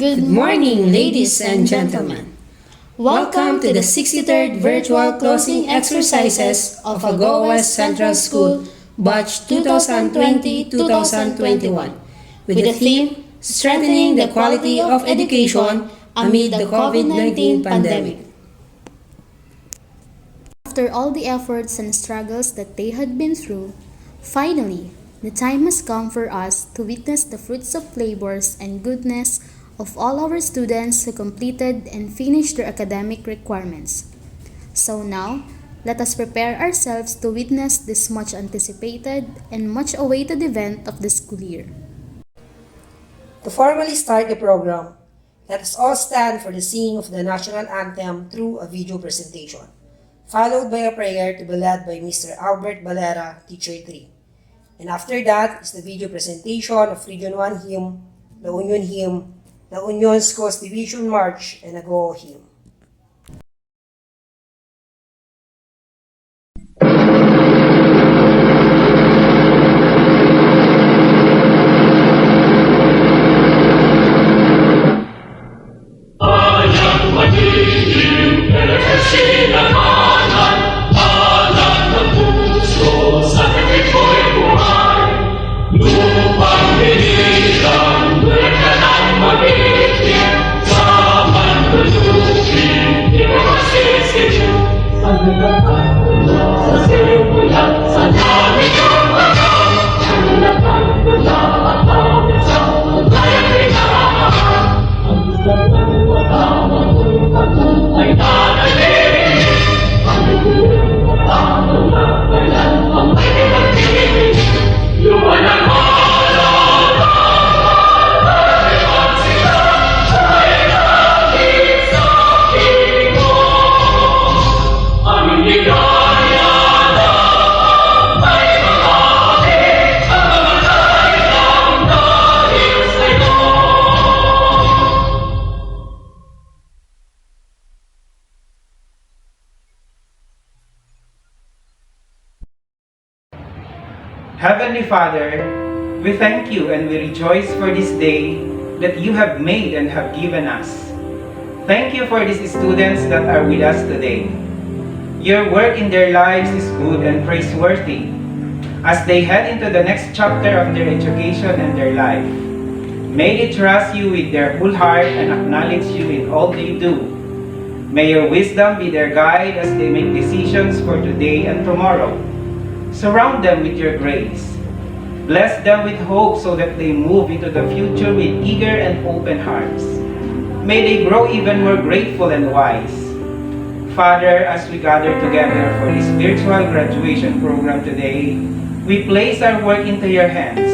Good morning, ladies and gentlemen. Welcome to the 63rd virtual closing exercises of Agoo West Central School, Batch 2020-2021, with the theme, Strengthening the Quality of Education Amid the COVID-19 Pandemic. After all the efforts and struggles that they had been through, finally, the time has come for us to witness the fruits of labors and goodness of all our students who completed and finished their academic requirements. So now, let us prepare ourselves to witness this much anticipated and much awaited event of the school year. To formally start the program, let us all stand for the singing of the national anthem through a video presentation, followed by a prayer to be led by Mr. Albert Valera, Teacher 3. And after that is the video presentation of Region 1 Hymn, La Union's Coast Division March, and Agoo Hymn. Heavenly Father, we thank you and we rejoice for this day that you have made and have given us. Thank you for these students that are with us today. Your work in their lives is good and praiseworthy as they head into the next chapter of their education and their life. May they trust you with their whole heart and acknowledge you in all they do. May your wisdom be their guide as they make decisions for today and tomorrow. Surround them with your grace. Bless them with hope so that they move into the future with eager and open hearts. May they grow even more grateful and wise. Father, as we gather together for this virtual graduation program today, we place our work into your hands.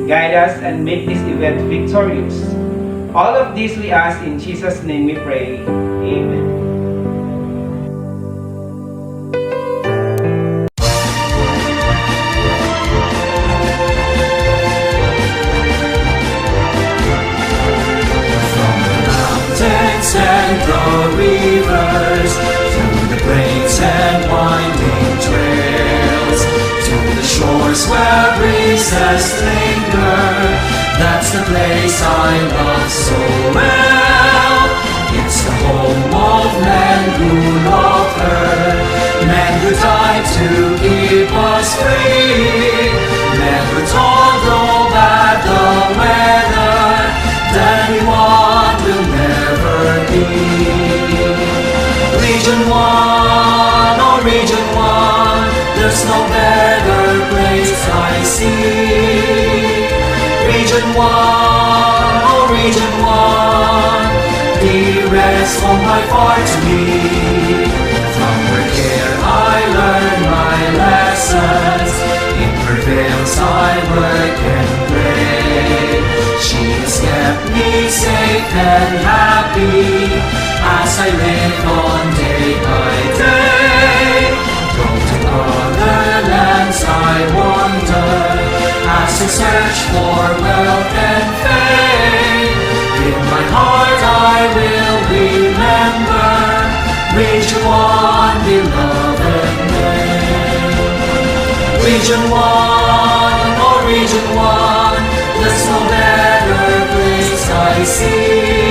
Guide us and make this event victorious. All of this we ask in Jesus' name we pray. Amen. And the rivers, through the plains and winding trails, to the shores where breezes linger. That's the place I love so well. It's the home of men who love her, men who died to keep us free, men who told no bad the weather, that anyone will never be. Region 1, oh Region 1, there's no better place I see. Region 1, oh Region 1, dearest home by far to me. From her care I learn my lessons, in her veils I work and play. She has kept me safe and happy as I live on day by day. From to other lands I wander as I search for wealth and fame. In my heart I will remember Region 1, beloved name. Region 1, oh Region 1, there's no better place I see.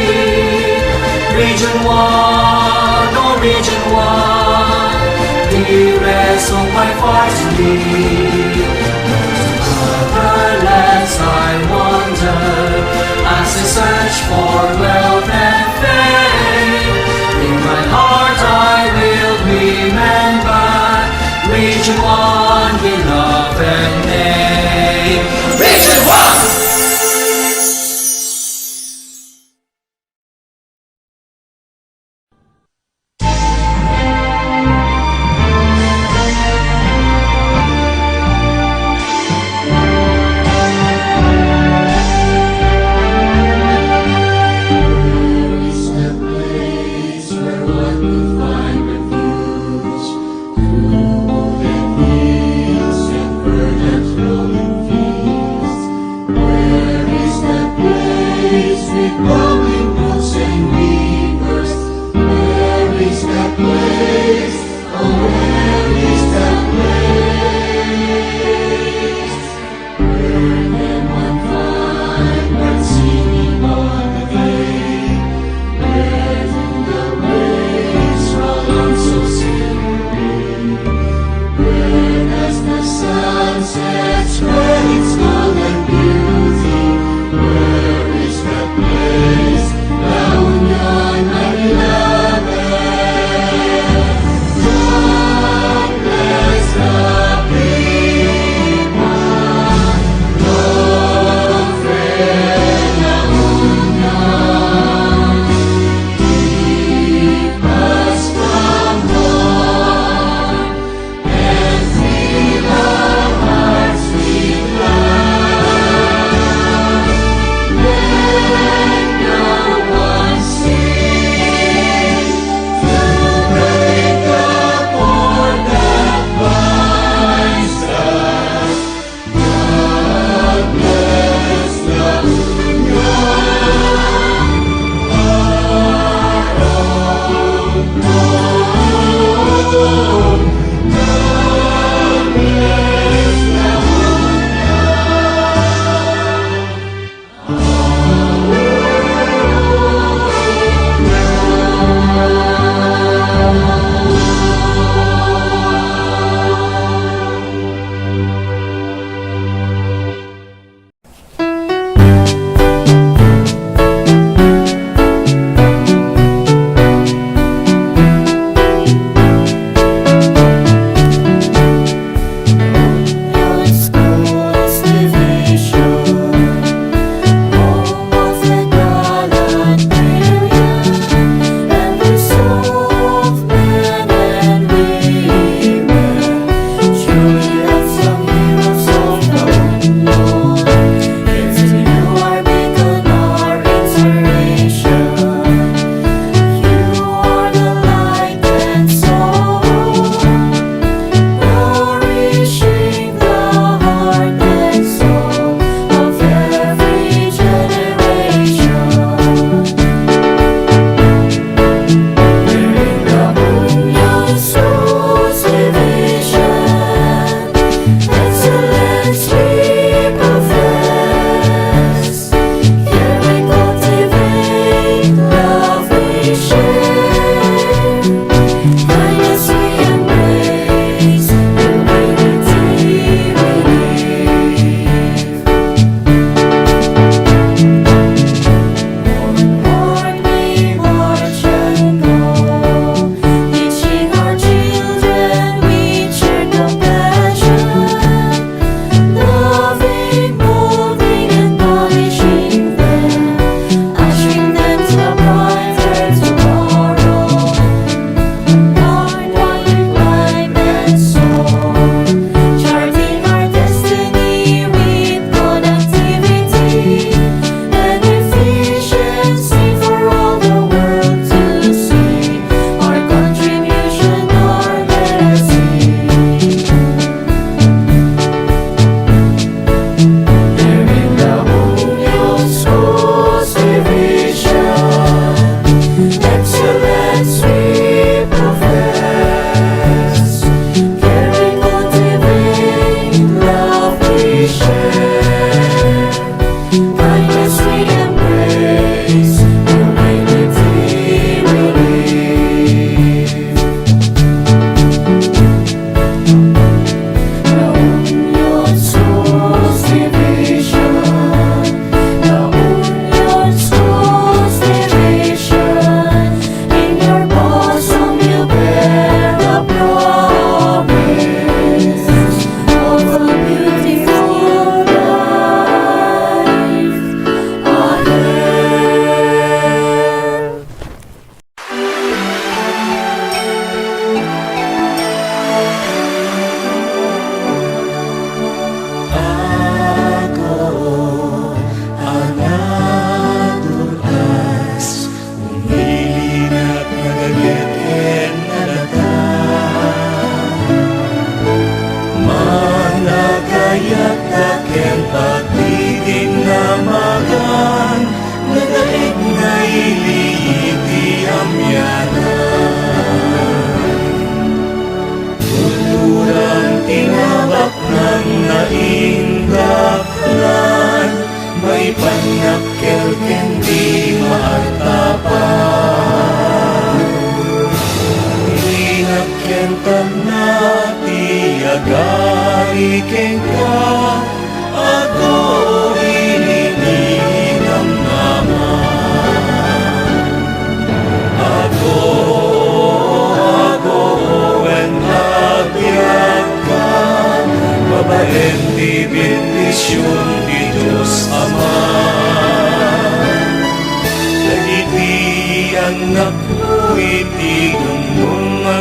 Region 1, oh Region 1, dearest of my far to thee. Other lands I wander, as I search for wealth and fame. In my heart I will remember Region 1 we love and name. Region 1!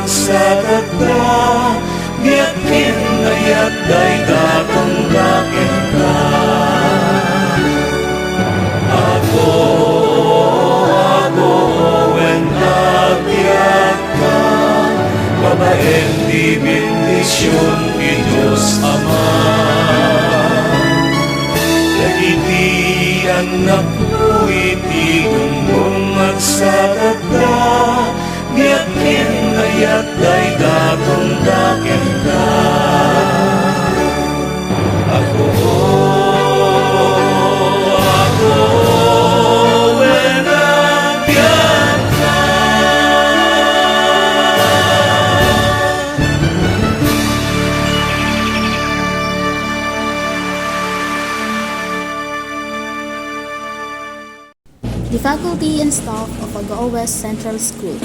magsagada, biyak kinayat day datong lakin ka. Ako, when nagbiyak ka, babaeng di bendisyon ni Diyos Ama. Iti anak mo, iti mong magsagada, biyak kinayat day datong lakin ka. Ako, when nagbiyak ka. The faculty and staff of Agoo West Central School.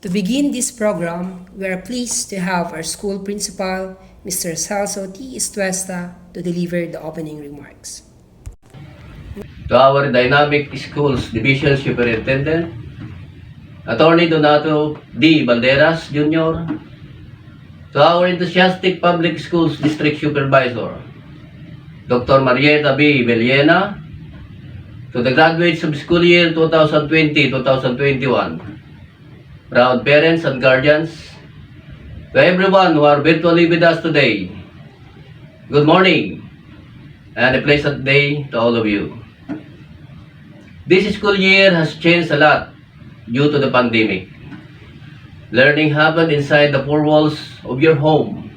To begin this program, we are pleased to have our school principal, Mr. Celso T. Estuesta, to deliver the opening remarks. To our Dynamic Schools Division Superintendent, Attorney Donato D. Banderas Jr., to our enthusiastic Public Schools District Supervisor, Dr. Marieta B. Villena, to the graduates of school year 2020-2021, proud parents and guardians, to everyone who are virtually with us today, good morning and a pleasant day to all of you. This school year has changed a lot due to the pandemic. Learning happened inside the four walls of your home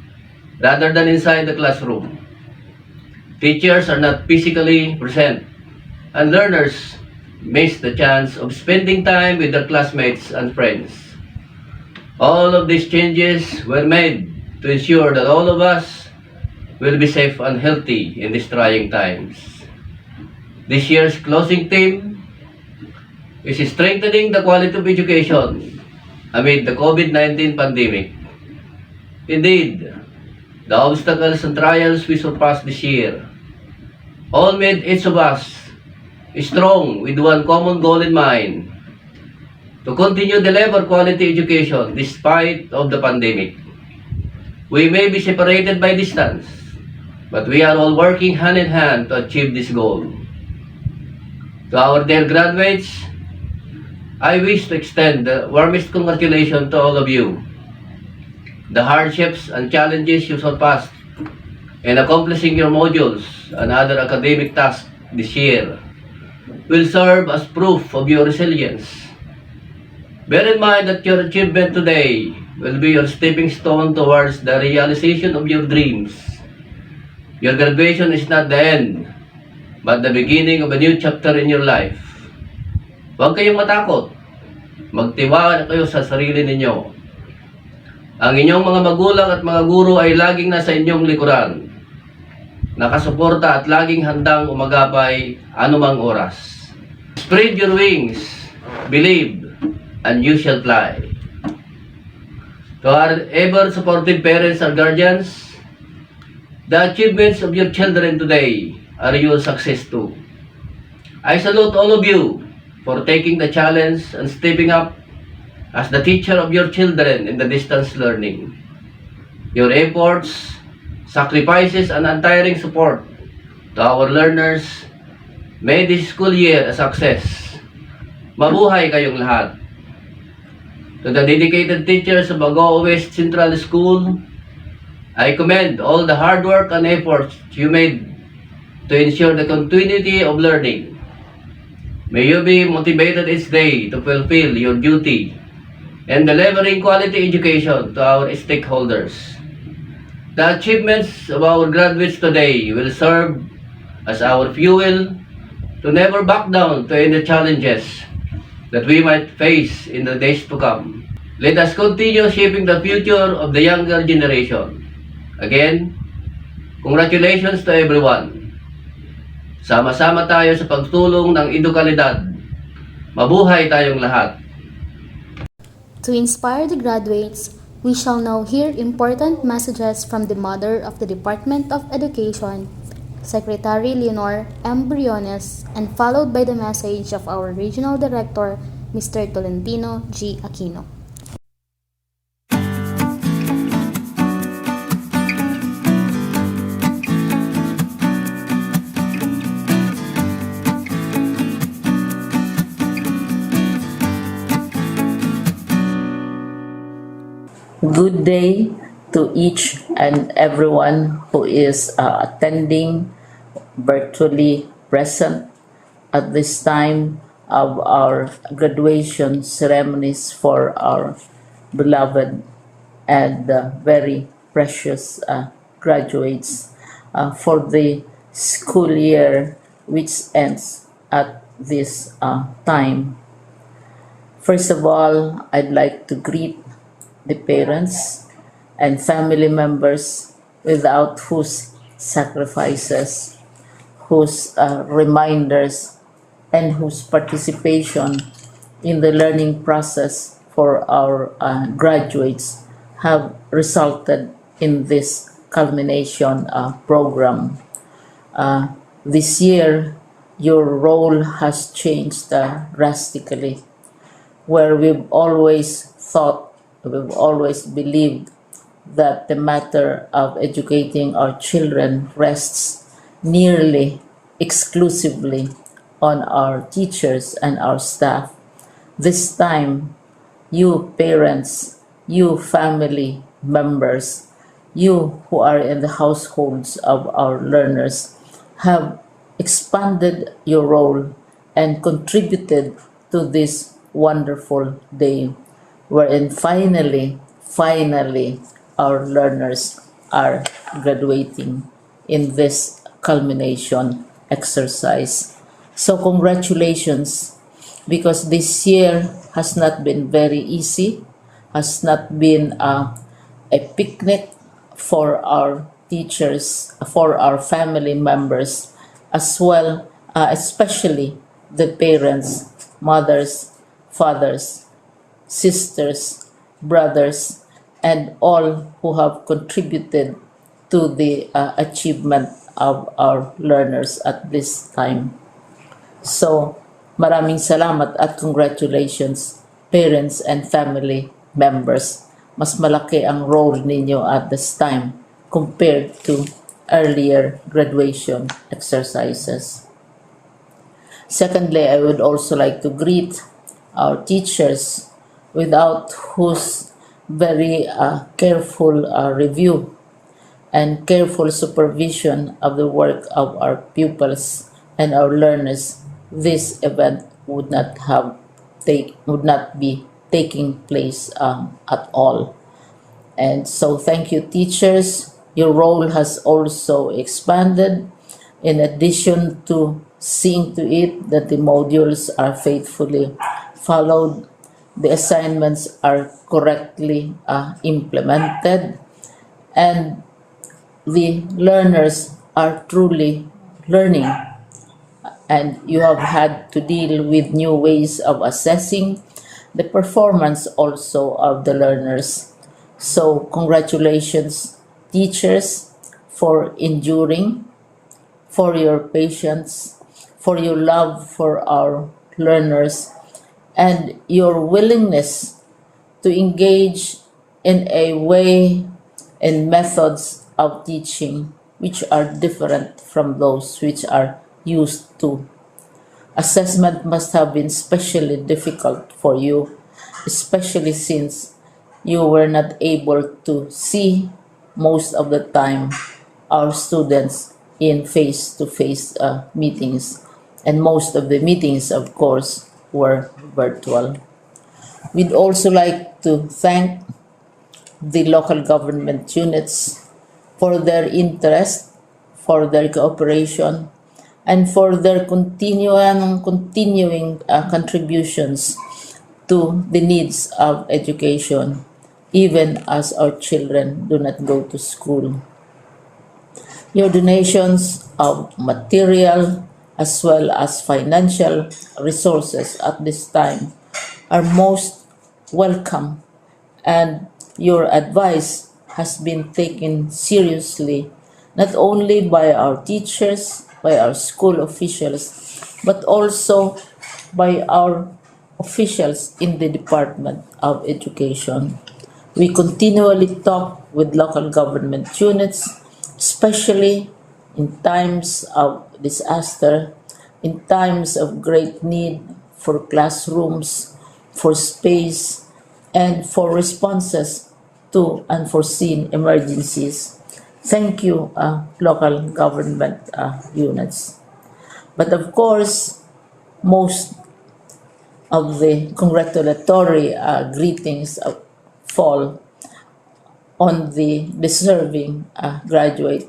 rather than inside the classroom. Teachers are not physically present, and learners miss the chance of spending time with their classmates and friends. All of these changes were made to ensure that all of us will be safe and healthy in these trying times. This year's closing theme is strengthening the quality of education amid the COVID-19 pandemic. Indeed, the obstacles and trials we surpassed this year all made each of us strong with one common goal in mind: to continue deliver quality education despite of the pandemic. We may be separated by distance, but we are all working hand in hand to achieve this goal. To our dear graduates, I wish to extend the warmest congratulations to all of you. The hardships and challenges you surpassed in accomplishing your modules and other academic tasks this year will serve as proof of your resilience. Bear in mind that your achievement today will be your stepping stone towards the realization of your dreams. Your graduation is not the end, but the beginning of a new chapter in your life. Huwag kayong matakot. Magtiwala kayo sa sarili ninyo. Ang inyong mga magulang at mga guro ay laging nasa inyong likuran, nakasuporta at laging handang umagapay anumang oras. Spread your wings, believe, and you shall fly. To our ever supportive parents and guardians, the achievements of your children today are your success too. I salute all of you for taking the challenge and stepping up as the teacher of your children in the distance learning. Your efforts, sacrifices, and untiring support to our learners made this school year a success. Mabuhay kayong lahat. To the dedicated teachers of Agoo West Central School, I commend all the hard work and efforts you made to ensure the continuity of learning. May you be motivated each day to fulfill your duty and delivering quality education to our stakeholders. The achievements of our graduates today will serve as our fuel to never back down to any challenges that we might face in the days to come. Let us continue shaping the future of the younger generation. Again, congratulations to everyone. Sama-sama tayo sa pagtulong ng edukalidad. Mabuhay tayong lahat. To inspire the graduates, we shall now hear important messages from the Mother of the Department of Education, Secretary Leonor M. Briones, and followed by the message of our Regional Director, Mr. Tolentino G. Aquino. Good day to each and everyone who is attending virtually present at this time of our graduation ceremonies for our beloved and very precious graduates for the school year which ends at this time. First of all, I'd like to greet the parents and family members without whose sacrifices, whose reminders, and whose participation in the learning process for our graduates have resulted in this culmination program. This year, your role has changed drastically, where we've always believed that the matter of educating our children rests nearly exclusively on our teachers and our staff. This time, you parents, you family members, you who are in the households of our learners have expanded your role and contributed to this wonderful day wherein finally, our learners are graduating in this culmination exercise. So congratulations, because this year has not been very easy, has not been a picnic for our teachers, for our family members, as well, especially the parents, mothers, fathers, sisters, brothers, and all who have contributed to the achievement of our learners at this time. So, maraming salamat at congratulations, parents and family members. Mas malaki ang role ninyo at this time compared to earlier graduation exercises. Secondly, I would also like to greet our teachers, without whose very careful review and careful supervision of the work of our pupils and our learners, this event would not be taking place at all. And so thank you, teachers. Your role has also expanded, in addition to seeing to it that the modules are faithfully followed, the assignments are correctly implemented, and the learners are truly learning. And you have had to deal with new ways of assessing the performance also of the learners. So, congratulations, teachers, for enduring, for your patience, for your love for our learners, and your willingness to engage in a way and methods of teaching which are different from those which are used to. Assessment must have been especially difficult for you, especially since you were not able to see most of the time our students in face to face meetings, and most of the meetings, of course, were virtual. We'd also like to thank the local government units for their interest, for their cooperation, and for their continuing contributions to the needs of education, even as our children do not go to school. Your donations of material as well as financial resources at this time are most welcome, and your advice has been taken seriously not only by our teachers, by our school officials, but also by our officials in the Department of Education. We continually talk with local government units, especially in times of disaster, in times of great need for classrooms, for space, and for responses to unforeseen emergencies. Thank you, local government units. But of course, most of the congratulatory greetings fall on the deserving graduate.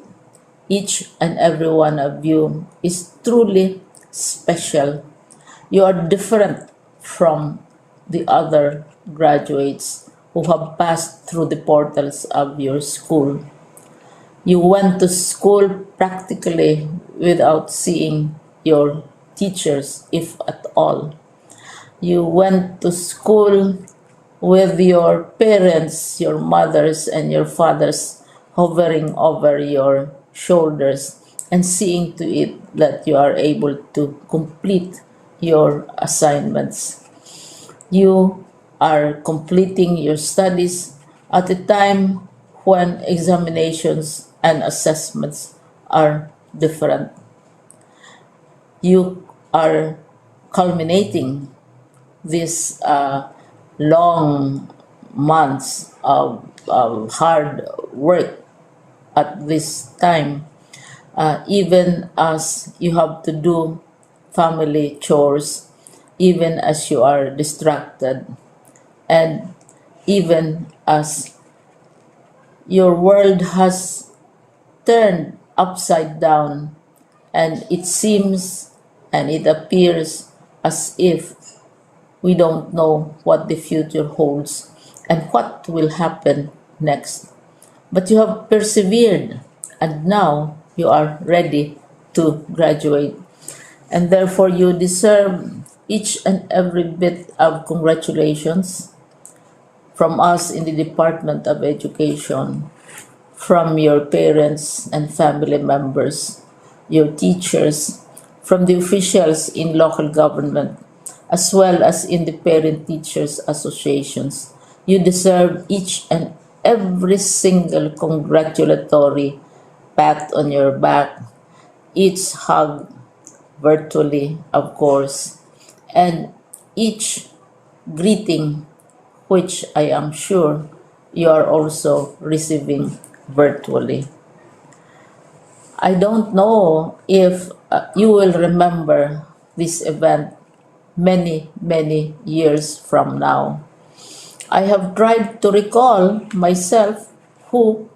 Each and every one of you is truly special. You are different from the other graduates who have passed through the portals of your school. You went to school practically without seeing your teachers, if at all. You went to school with your parents, your mothers, and your fathers hovering over your shoulders and seeing to it that you are able to complete your assignments. You are completing your studies at a time when examinations and assessments are different. You are culminating these long months of hard work at this time, even as you have to do family chores, even as you are distracted, and even as your world has turned upside down, and it seems and it appears as if we don't know what the future holds and what will happen next. But you have persevered, and now you are ready to graduate. And therefore, you deserve each and every bit of congratulations from us in the Department of Education, from your parents and family members, your teachers, from the officials in local government, as well as in the parent teachers associations. You deserve each and every single congratulatory pat on your back, each hug virtually, of course, and each greeting, which I am sure you are also receiving virtually. I don't know if you will remember this event many, many years from now. I have tried to recall myself who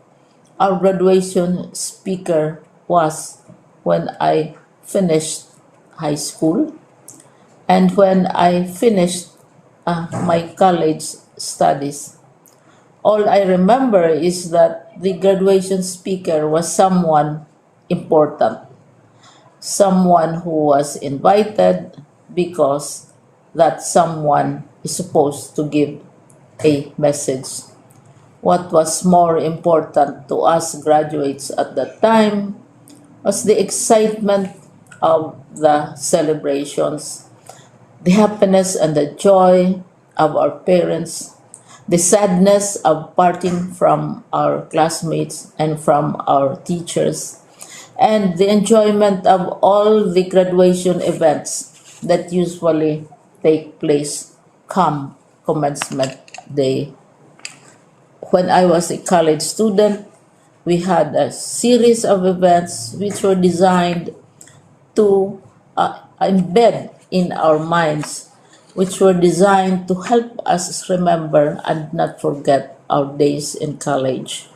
our graduation speaker was when I finished high school and when I finished my college studies. All I remember is that the graduation speaker was someone important, someone who was invited because that someone is supposed to give a message. What was more important to us graduates at that time was the excitement of the celebrations, the happiness and the joy of our parents, the sadness of parting from our classmates and from our teachers, and the enjoyment of all the graduation events that usually take place come commencement day. When I was a college student, we had a series of events which were designed to embed in our minds, which were designed to help us remember and not forget our days in college.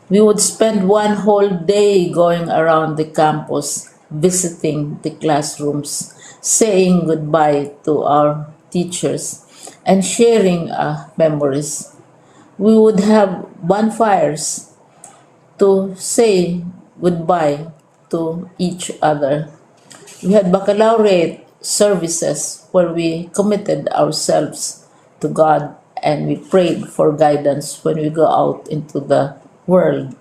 We would spend one whole day going around the campus, visiting the classrooms, saying goodbye to our teachers, and sharing memories. We would have bonfires to say goodbye to each other. We had baccalaureate services where we committed ourselves to God and we prayed for guidance when we go out into the world.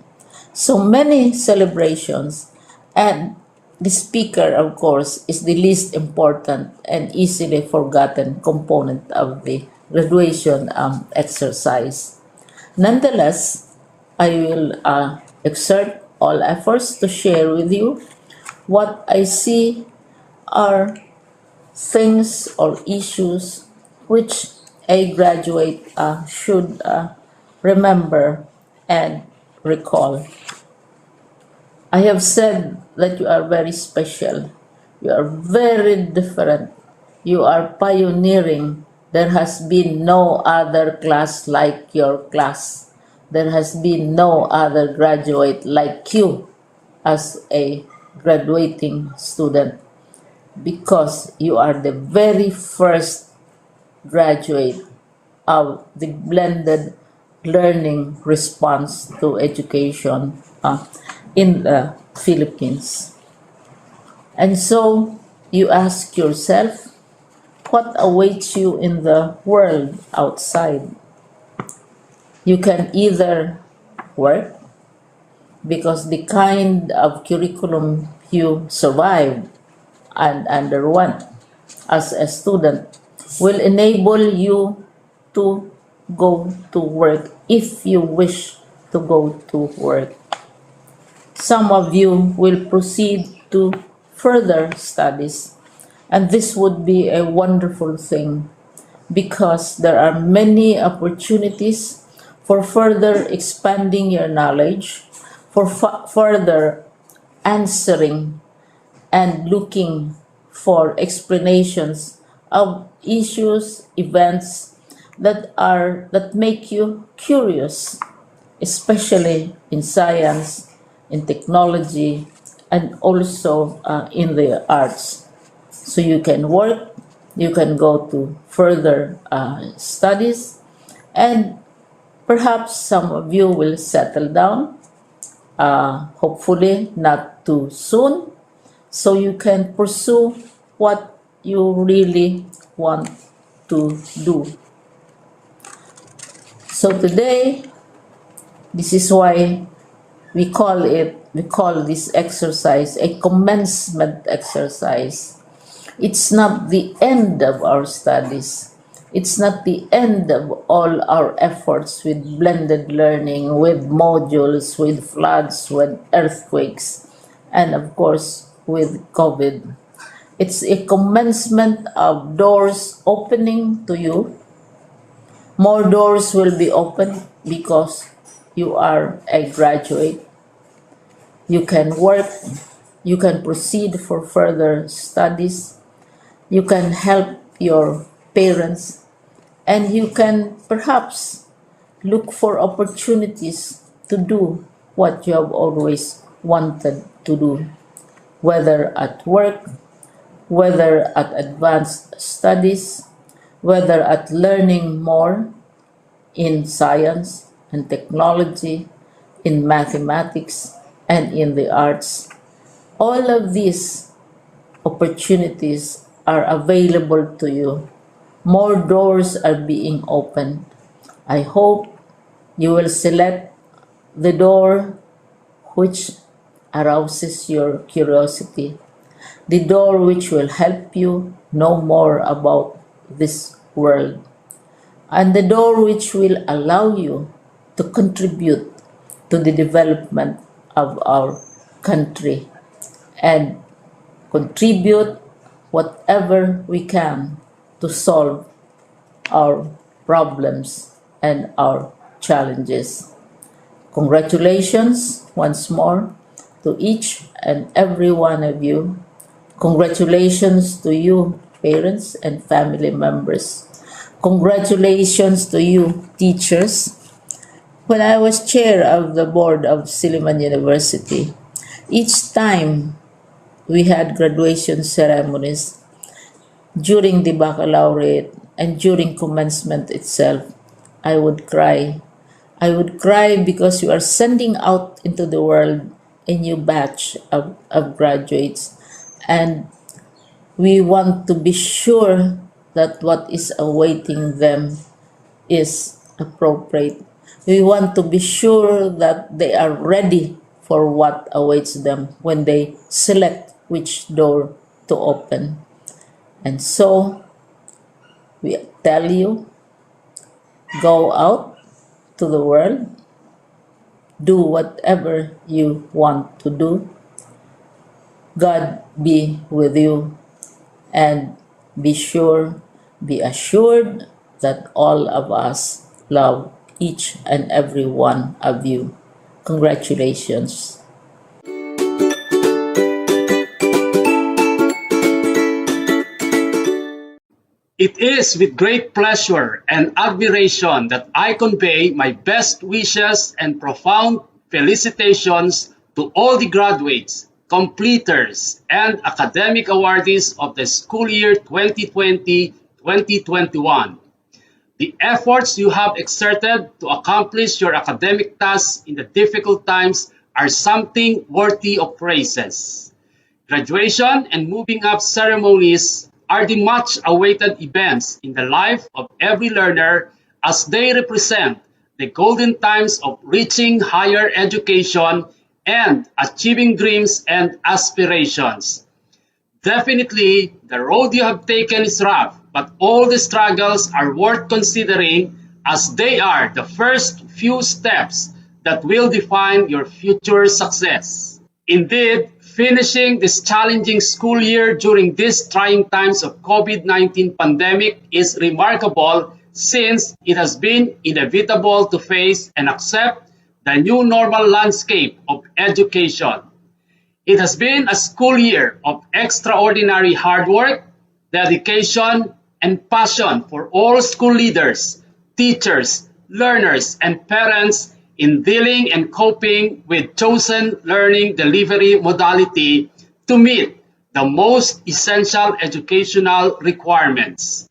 So many celebrations, and the speaker, of course, is the least important and easily forgotten component of the graduation exercise. Nonetheless, I will exert all efforts to share with you what I see are things or issues which a graduate should remember and recall. I have said that you are very special. You are very different. You are pioneering. There has been no other class like your class. There has been no other graduate like you as a graduating student because you are the very first graduate of the blended learning response to education in the Philippines. And so you ask yourself, what awaits you in the world outside? You can either work because the kind of curriculum you survived and underwent as a student will enable you to go to work if you wish to go to work. Some of you will proceed to further studies, and this would be a wonderful thing because there are many opportunities for further expanding your knowledge, for further answering and looking for explanations of issues, events that make you curious, especially in science, in technology, and also in the arts. So you can work, you can go to further studies, and perhaps some of you will settle down, hopefully not too soon, so you can pursue what you really want to do. So today, this is why we call this exercise a commencement exercise. It's not the end of our studies. It's not the end of all our efforts with blended learning, with modules, with floods, with earthquakes, and of course with COVID. It's a commencement of doors opening to you. More doors will be opened because you are a graduate. You can work, you can proceed for further studies, you can help your parents, and you can perhaps look for opportunities to do what you have always wanted to do, whether at work, whether at advanced studies, whether at learning more in science and technology, in mathematics, and in the arts. All of these opportunities are available to you. More doors are being opened. I hope You will select the door which arouses your curiosity, the door which will help you know more about this world, and the door which will allow you to contribute to the development of our country and contribute whatever we can to solve our problems and our challenges. Congratulations once more to each and every one of you. Congratulations to you, parents and family members. Congratulations to you, teachers. When I was chair of the board of Silliman University, each time we had graduation ceremonies during the baccalaureate and during commencement itself, I would cry. I would cry because you are sending out into the world a new batch of graduates, and we want to be sure that what is awaiting them is appropriate. We want to be sure that they are ready for what awaits them when they select which door to open. And so we tell you, go out to the world, do whatever you want to do. God be with you, and be sure, be assured that all of us love each and every one of you. Congratulations. It is with great pleasure and admiration that I convey my best wishes and profound felicitations to all the graduates, completers, and academic awardees of the school year 2020-2021. The efforts you have exerted to accomplish your academic tasks in the difficult times are something worthy of praises. Graduation and moving up ceremonies are the much awaited events in the life of every learner as they represent the golden times of reaching higher education and achieving dreams and aspirations. Definitely, the road you have taken is rough, but all the struggles are worth considering as they are the first few steps that will define your future success. Indeed, finishing this challenging school year during these trying times of COVID-19 pandemic is remarkable since it has been inevitable to face and accept the new normal landscape of education. It has been a school year of extraordinary hard work, dedication, and passion for all school leaders, teachers, learners, and parents in dealing and coping with chosen learning delivery modality to meet the most essential educational requirements.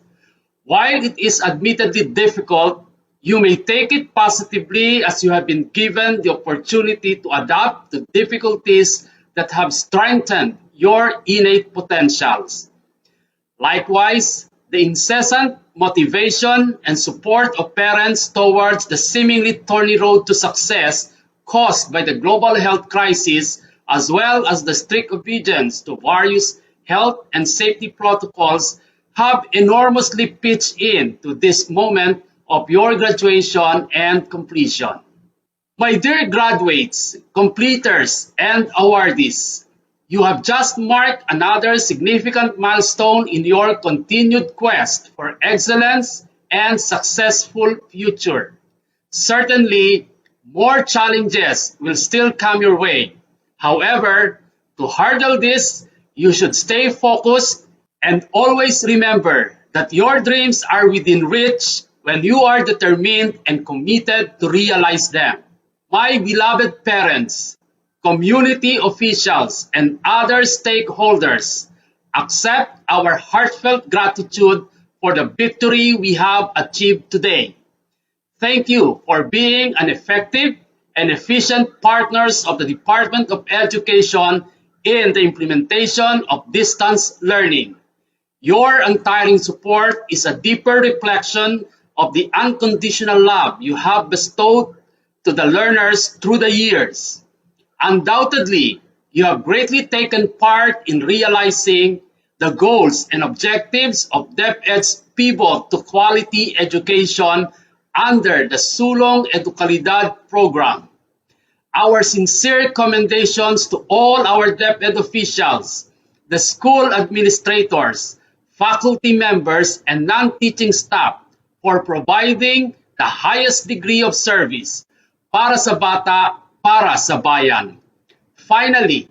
While it is admittedly difficult, you may take it positively as you have been given the opportunity to adapt to difficulties that have strengthened your innate potentials. Likewise, the incessant motivation and support of parents towards the seemingly thorny road to success caused by the global health crisis, as well as the strict obedience to various health and safety protocols, have enormously pitched in to this moment of your graduation and completion. My dear graduates, completers, and awardees, you have just marked another significant milestone in your continued quest for excellence and successful future. Certainly, more challenges will still come your way. However, to hurdle this, you should stay focused and always remember that your dreams are within reach when you are determined and committed to realize them. My beloved parents, community officials, and other stakeholders, accept our heartfelt gratitude for the victory we have achieved today. Thank you for being an effective and efficient partners of the Department of Education in the implementation of distance learning. Your untiring support is a deeper reflection of the unconditional love you have bestowed to the learners through the years. Undoubtedly, you have greatly taken part in realizing the goals and objectives of DepEd's pivot to quality education under the Sulong Educalidad program. Our sincere commendations to all our DepEd officials, the school administrators, faculty members, and non-teaching staff for providing the highest degree of service para sa bata, para sa bayan. Finally,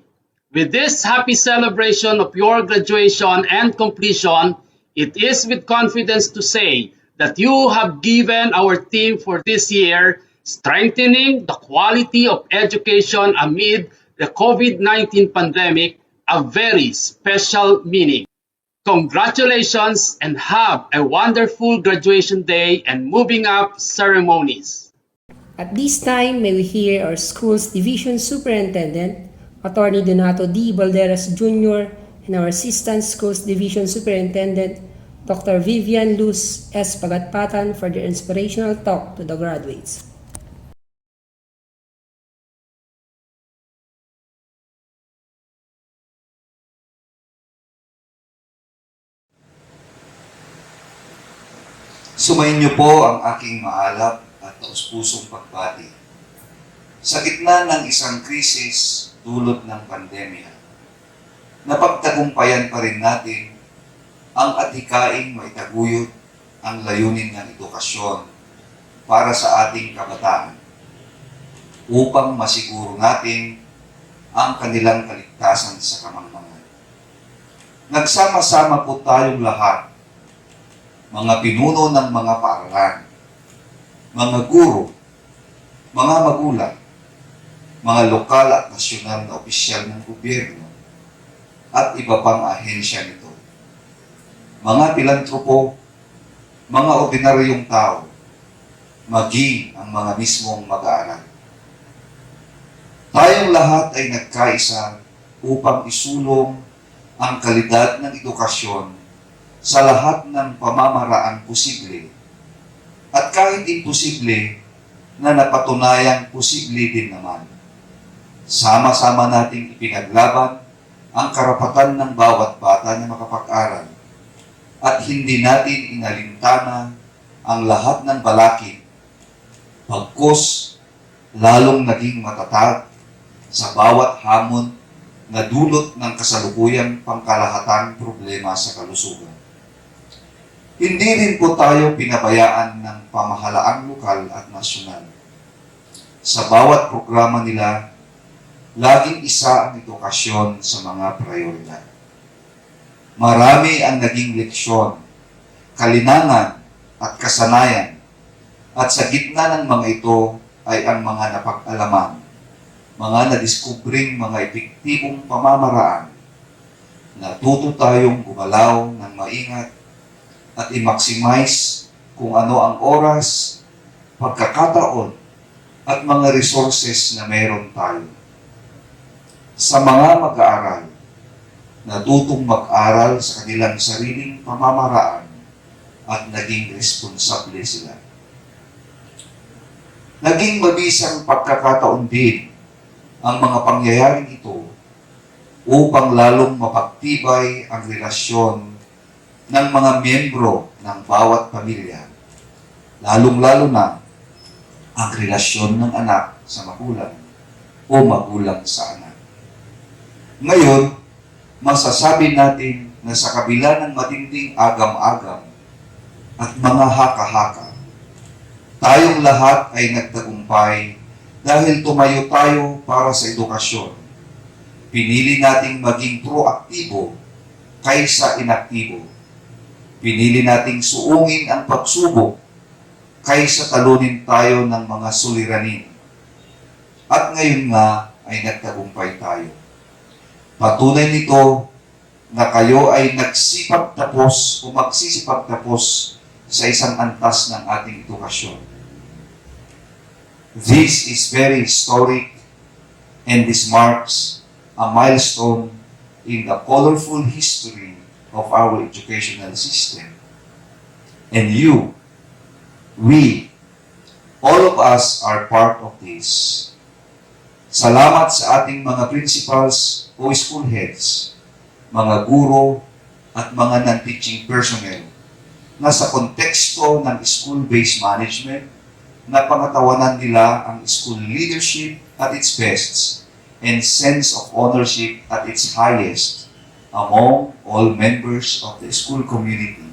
with this happy celebration of your graduation and completion, it is with confidence to say that you have given our team for this year strengthening the quality of education amid the COVID-19 pandemic a very special meaning. Congratulations and have a wonderful graduation day and moving up ceremonies. At this time, may we hear our school's Division Superintendent, Attorney Donato D. Balderas Jr., and our Assistant Schools Division Superintendent, Dr. Vivian Luz S. Pagatpatan, for their inspirational talk to the graduates. Sumayin niyo po ang aking maalap at taus-pusong pagbati. Sa gitna ng isang krisis dulot ng pandemya, napagtagumpayan pa rin natin ang adhikaing maitaguyod ang layunin ng edukasyon para sa ating kabataan upang masiguro natin ang kanilang kaligtasan sa kamangmangan. Nagsama-sama po tayong lahat, mga pinuno ng mga paaralan, mga guro, mga magulang, mga lokal at nasyonal na opisyal ng gobyerno, at iba pang ahensya nito. Mga pilantropo, mga ordinaryong tao, maging ang mga mismong mag-aaral. Tayong lahat ay nagkaisa upang isulong ang kalidad ng edukasyon sa lahat ng pamamaraan posible at kahit imposible na napatunayang posible din naman. Sama-sama nating ipinaglaban ang karapatan ng bawat bata na makapag-aral at hindi natin inalintana ang lahat ng balakid, bagkus lalong naging matatag sa bawat hamon na dulot ng kasalukuyang pangkalahatang problema sa kalusugan. Hindi rin po tayo pinabayaan ng pamahalaang lokal at nasyonal. Sa bawat programa nila, laging isa ang edukasyon sa mga prioridad. Marami ang naging leksyon, kalinangan at kasanayan, at sa gitna ng mga ito ay ang mga napag-alaman, mga nadiskubring mga epektibong pamamaraan. Natuto tayong gumalaw ng maingat at i-maximize kung ano ang oras, pagkakataon, at mga resources na meron tayo. Sa mga mag-aaral, natutong mag-aral sa kanilang sariling pamamaraan at naging responsable sila. Naging mabisang pagkakataon din ang mga pangyayaring ito upang lalong mapagtibay ang relasyon ng mga miyembro ng bawat pamilya, lalong-lalo na ang relasyon ng anak sa magulang o magulang sa anak. Ngayon, masasabi natin na sa kabila ng matinding agam-agam at mga haka-haka, tayong lahat ay nagtagumpay dahil tumayo tayo para sa edukasyon. Pinili nating maging proaktibo kaysa inaktibo. Pinili nating suungin ang pagsubok kaysa talunin tayo ng mga suliranin. At ngayon nga ay nagtagumpay tayo. Patunay nito na kayo ay nagsipag tapos o magsisipag tapos sa isang antas ng ating edukasyon. This is very historic and this marks a milestone in the colorful history of our educational system. And you, We, all of us are part of this. Salamat sa ating mga principals o school heads, mga guro, at mga non-teaching personnel na sa konteksto ng school-based management na pangatawanan nila ang school leadership at its best and sense of ownership at its highest among all members of the school community,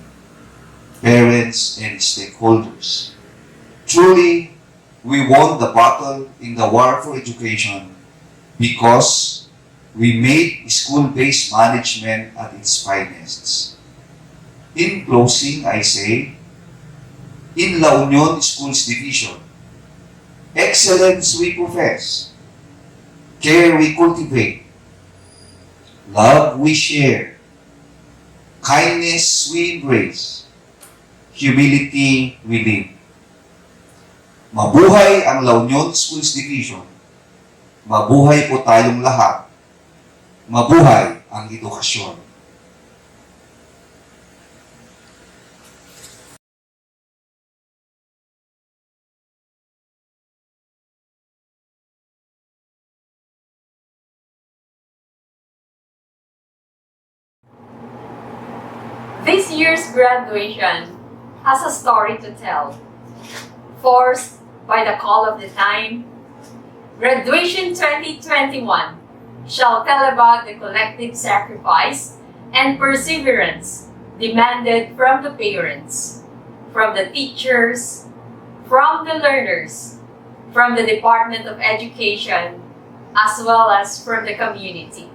parents, and stakeholders. Truly, we won the battle in the war for education because we made school-based management at its finest. In closing, I say, in La Union Schools Division, excellence we profess, care we cultivate, love we share, kindness we embrace, humility we live. Mabuhay ang La Union Schools Division. Mabuhay po tayong lahat. Mabuhay ang edukasyon. This year's graduation has a story to tell. Forced by the call of the time, Graduation 2021 shall tell about the collective sacrifice and perseverance demanded from the parents, from the teachers, from the learners, from the Department of Education, as well as from the community.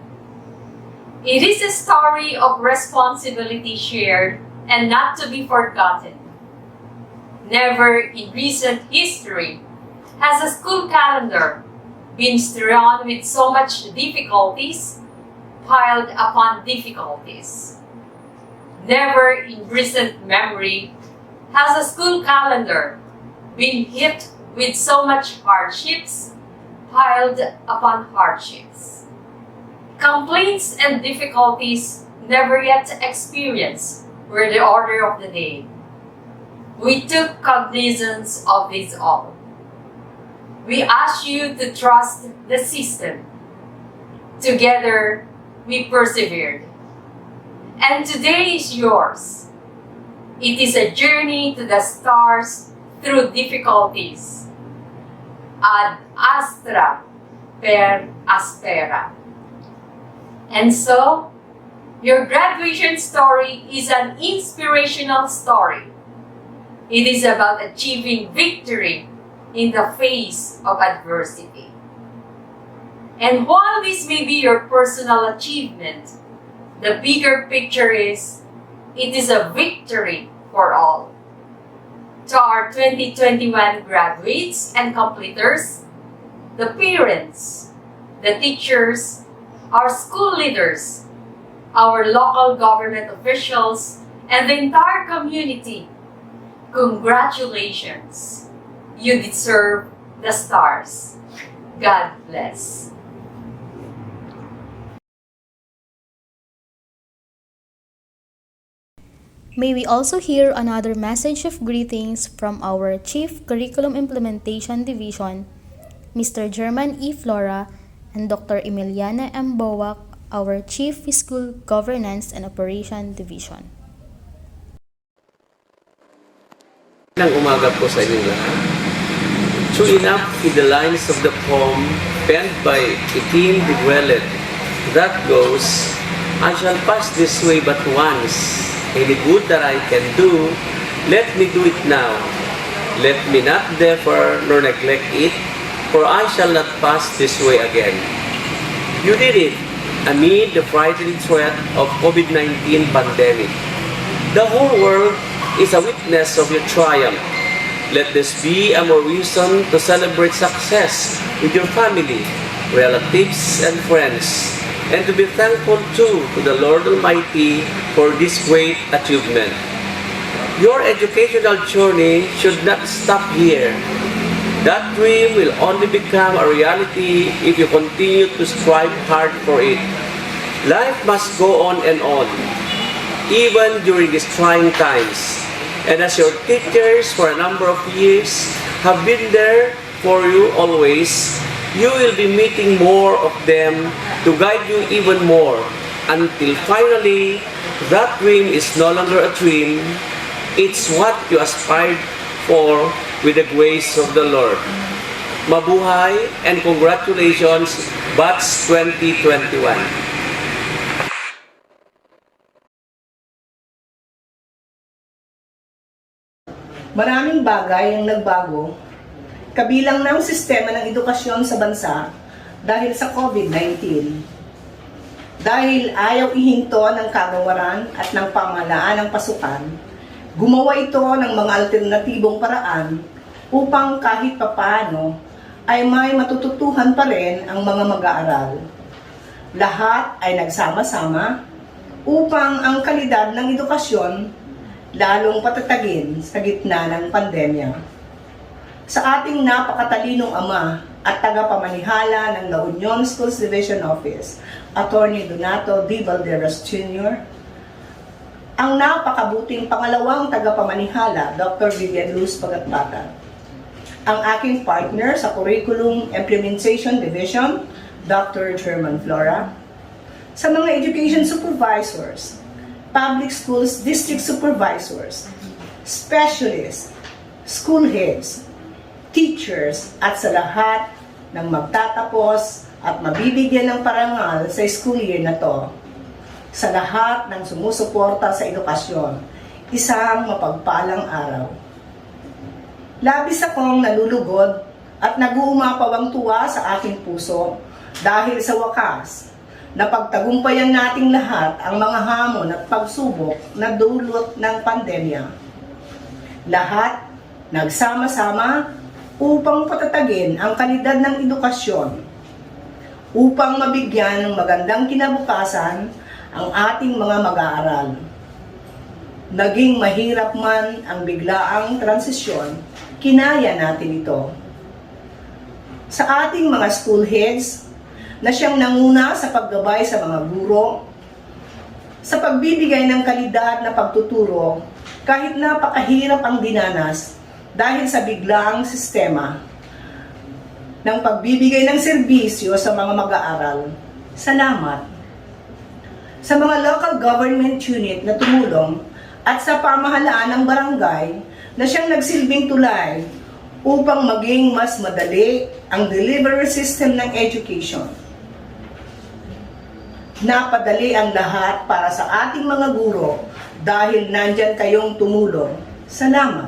It is a story of responsibility shared and not to be forgotten. Never in recent history has a school calendar been strewn with so much difficulties piled upon difficulties. Never in recent memory has a school calendar been hit with so much hardships piled upon hardships. Complaints and difficulties never yet experienced were the order of the day. We took cognizance of this all. We ask you to trust the system. Together, we persevered. And today is yours. It is a journey to the stars through difficulties. Ad astra per aspera. And so, your graduation story is an inspirational story. It is about achieving victory in the face of adversity. And while this may be your personal achievement, the bigger picture is, it is a victory for all. To our 2021 graduates and completers, the parents, the teachers, our school leaders, our local government officials, and the entire community, congratulations. You deserve the stars. God bless. May we also hear another message of greetings from our Chief Curriculum Implementation Division, Mr. German E. Flora, and Dr. Emiliana M. Boak, our Chief School Governance and Operation Division. Magandang umaga po sa inyong lahat. True enough, in the lines of the poem penned by Etienne de Guelet, that goes, I shall pass this way but once. Any good that I can do, let me do it now. Let me not therefore nor neglect it, for I shall not pass this way again. You did it amid the frightening threat of COVID-19 pandemic. The whole world is a witness of your triumph. Let this be a more reason to celebrate success with your family, relatives, and friends, and to be thankful too to the Lord Almighty for this great achievement. Your educational journey should not stop here. That dream will only become a reality if you continue to strive hard for it. Life must go on and on. Even during these trying times, and as your teachers for a number of years have been there for you always, you will be meeting more of them to guide you even more until finally that dream is no longer a dream, it's what you aspired for with the grace of the Lord. Mabuhay and congratulations, Batch 2021. Maraming bagay ang nagbago, kabilang ng sistema ng edukasyon sa bansa dahil sa COVID-19. Dahil ayaw ihinto ng kagawaran at ng pamahalaan ng pasukan, gumawa ito ng mga alternatibong paraan upang kahit papaano ay may matututuhan pa rin ang mga mag-aaral. Lahat ay nagsama-sama upang ang kalidad ng edukasyon lalong patatagin sa gitna ng pandemya. Sa ating napakatalinong ama at tagapamanihala ng La Union Schools Division Office, Attorney Donato D. Valderas Jr., ang napakabuting pangalawang tagapamanihala, Dr. Vivian Luz Pagatpatan, ang aking partner sa Curriculum Implementation Division, Dr. German Flora, sa mga education supervisors, public schools district supervisors, specialists, school heads, teachers, at sa lahat ng magtatapos at mabibigyan ng parangal sa school year na to. Sa lahat ng sumusuporta sa edukasyon, isang mapagpalang araw. Labis akong nalulugod at nag-uumapawang tuwa sa aking puso dahil sa wakas, napagtagumpayan nating lahat ang mga hamon at pagsubok na dulot ng pandemya. Lahat nagsama-sama upang patatagin ang kalidad ng edukasyon, upang mabigyan ng magandang kinabukasan ang ating mga mag-aaral. Naging mahirap man ang biglaang transisyon, kinaya natin ito. Sa ating mga school heads, na siyang nanguna sa paggabay sa mga guro, sa pagbibigay ng kalidad na pagtuturo, kahit napakahirap ang dinanas dahil sa biglaang sistema ng pagbibigay ng serbisyo sa mga mag-aaral. Salamat. Sa mga local government unit na tumulong at sa pamahalaan ng barangay na siyang nagsilbing tulay upang maging mas madali ang delivery system ng education. Napadali ang lahat para sa ating mga guro dahil nandyan kayong tumulong. Salamat.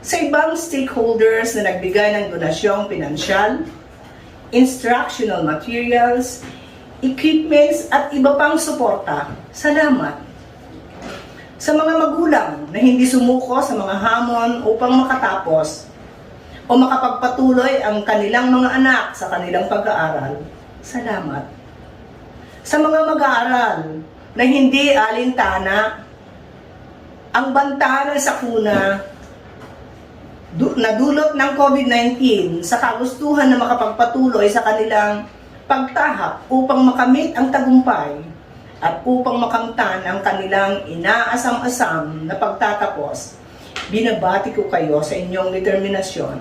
Sa ibang stakeholders na nagbigay ng donasyong pinansyal, instructional materials, equipments at iba pang suporta, salamat. Sa mga magulang na hindi sumuko sa mga hamon upang makatapos o makapagpatuloy ang kanilang mga anak sa kanilang pag-aaral, salamat. Sa mga mag-aaral na hindi alintana ang banta ng sakuna na dulot ng COVID-19 sa kagustuhan na makapagpatuloy sa kanilang pagtahak upang makamit ang tagumpay at upang makamtan ang kanilang inaasam-asam na pagtatapos, binabati ko kayo sa inyong determinasyon.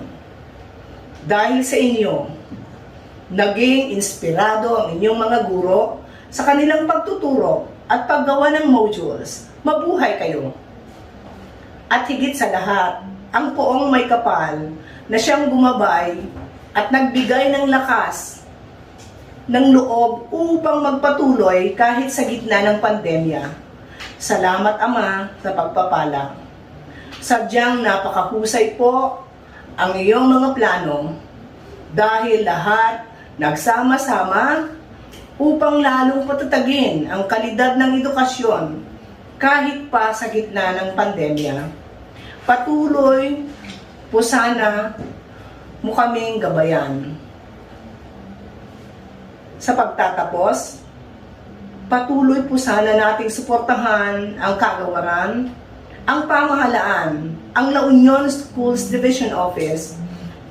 Dahil sa inyo, naging inspirado ang inyong mga guro sa kanilang pagtuturo at paggawa ng modules. Mabuhay kayo. At higit sa lahat, ang poong may kapal na siyang gumabay at nagbigay ng lakas ng loob upang magpatuloy kahit sa gitna ng pandemya. Salamat, Ama, sa pagpapala. Sadyang napakahusay po ang iyong mga plano dahil lahat nagsama-sama upang lalong patatagin ang kalidad ng edukasyon kahit pa sa gitna ng pandemya. Patuloy po sana mo kaming gabayan. Sa pagtatapos, patuloy po sana nating suportahan ang kagawaran, ang pamahalaan, ang La Union Schools Division Office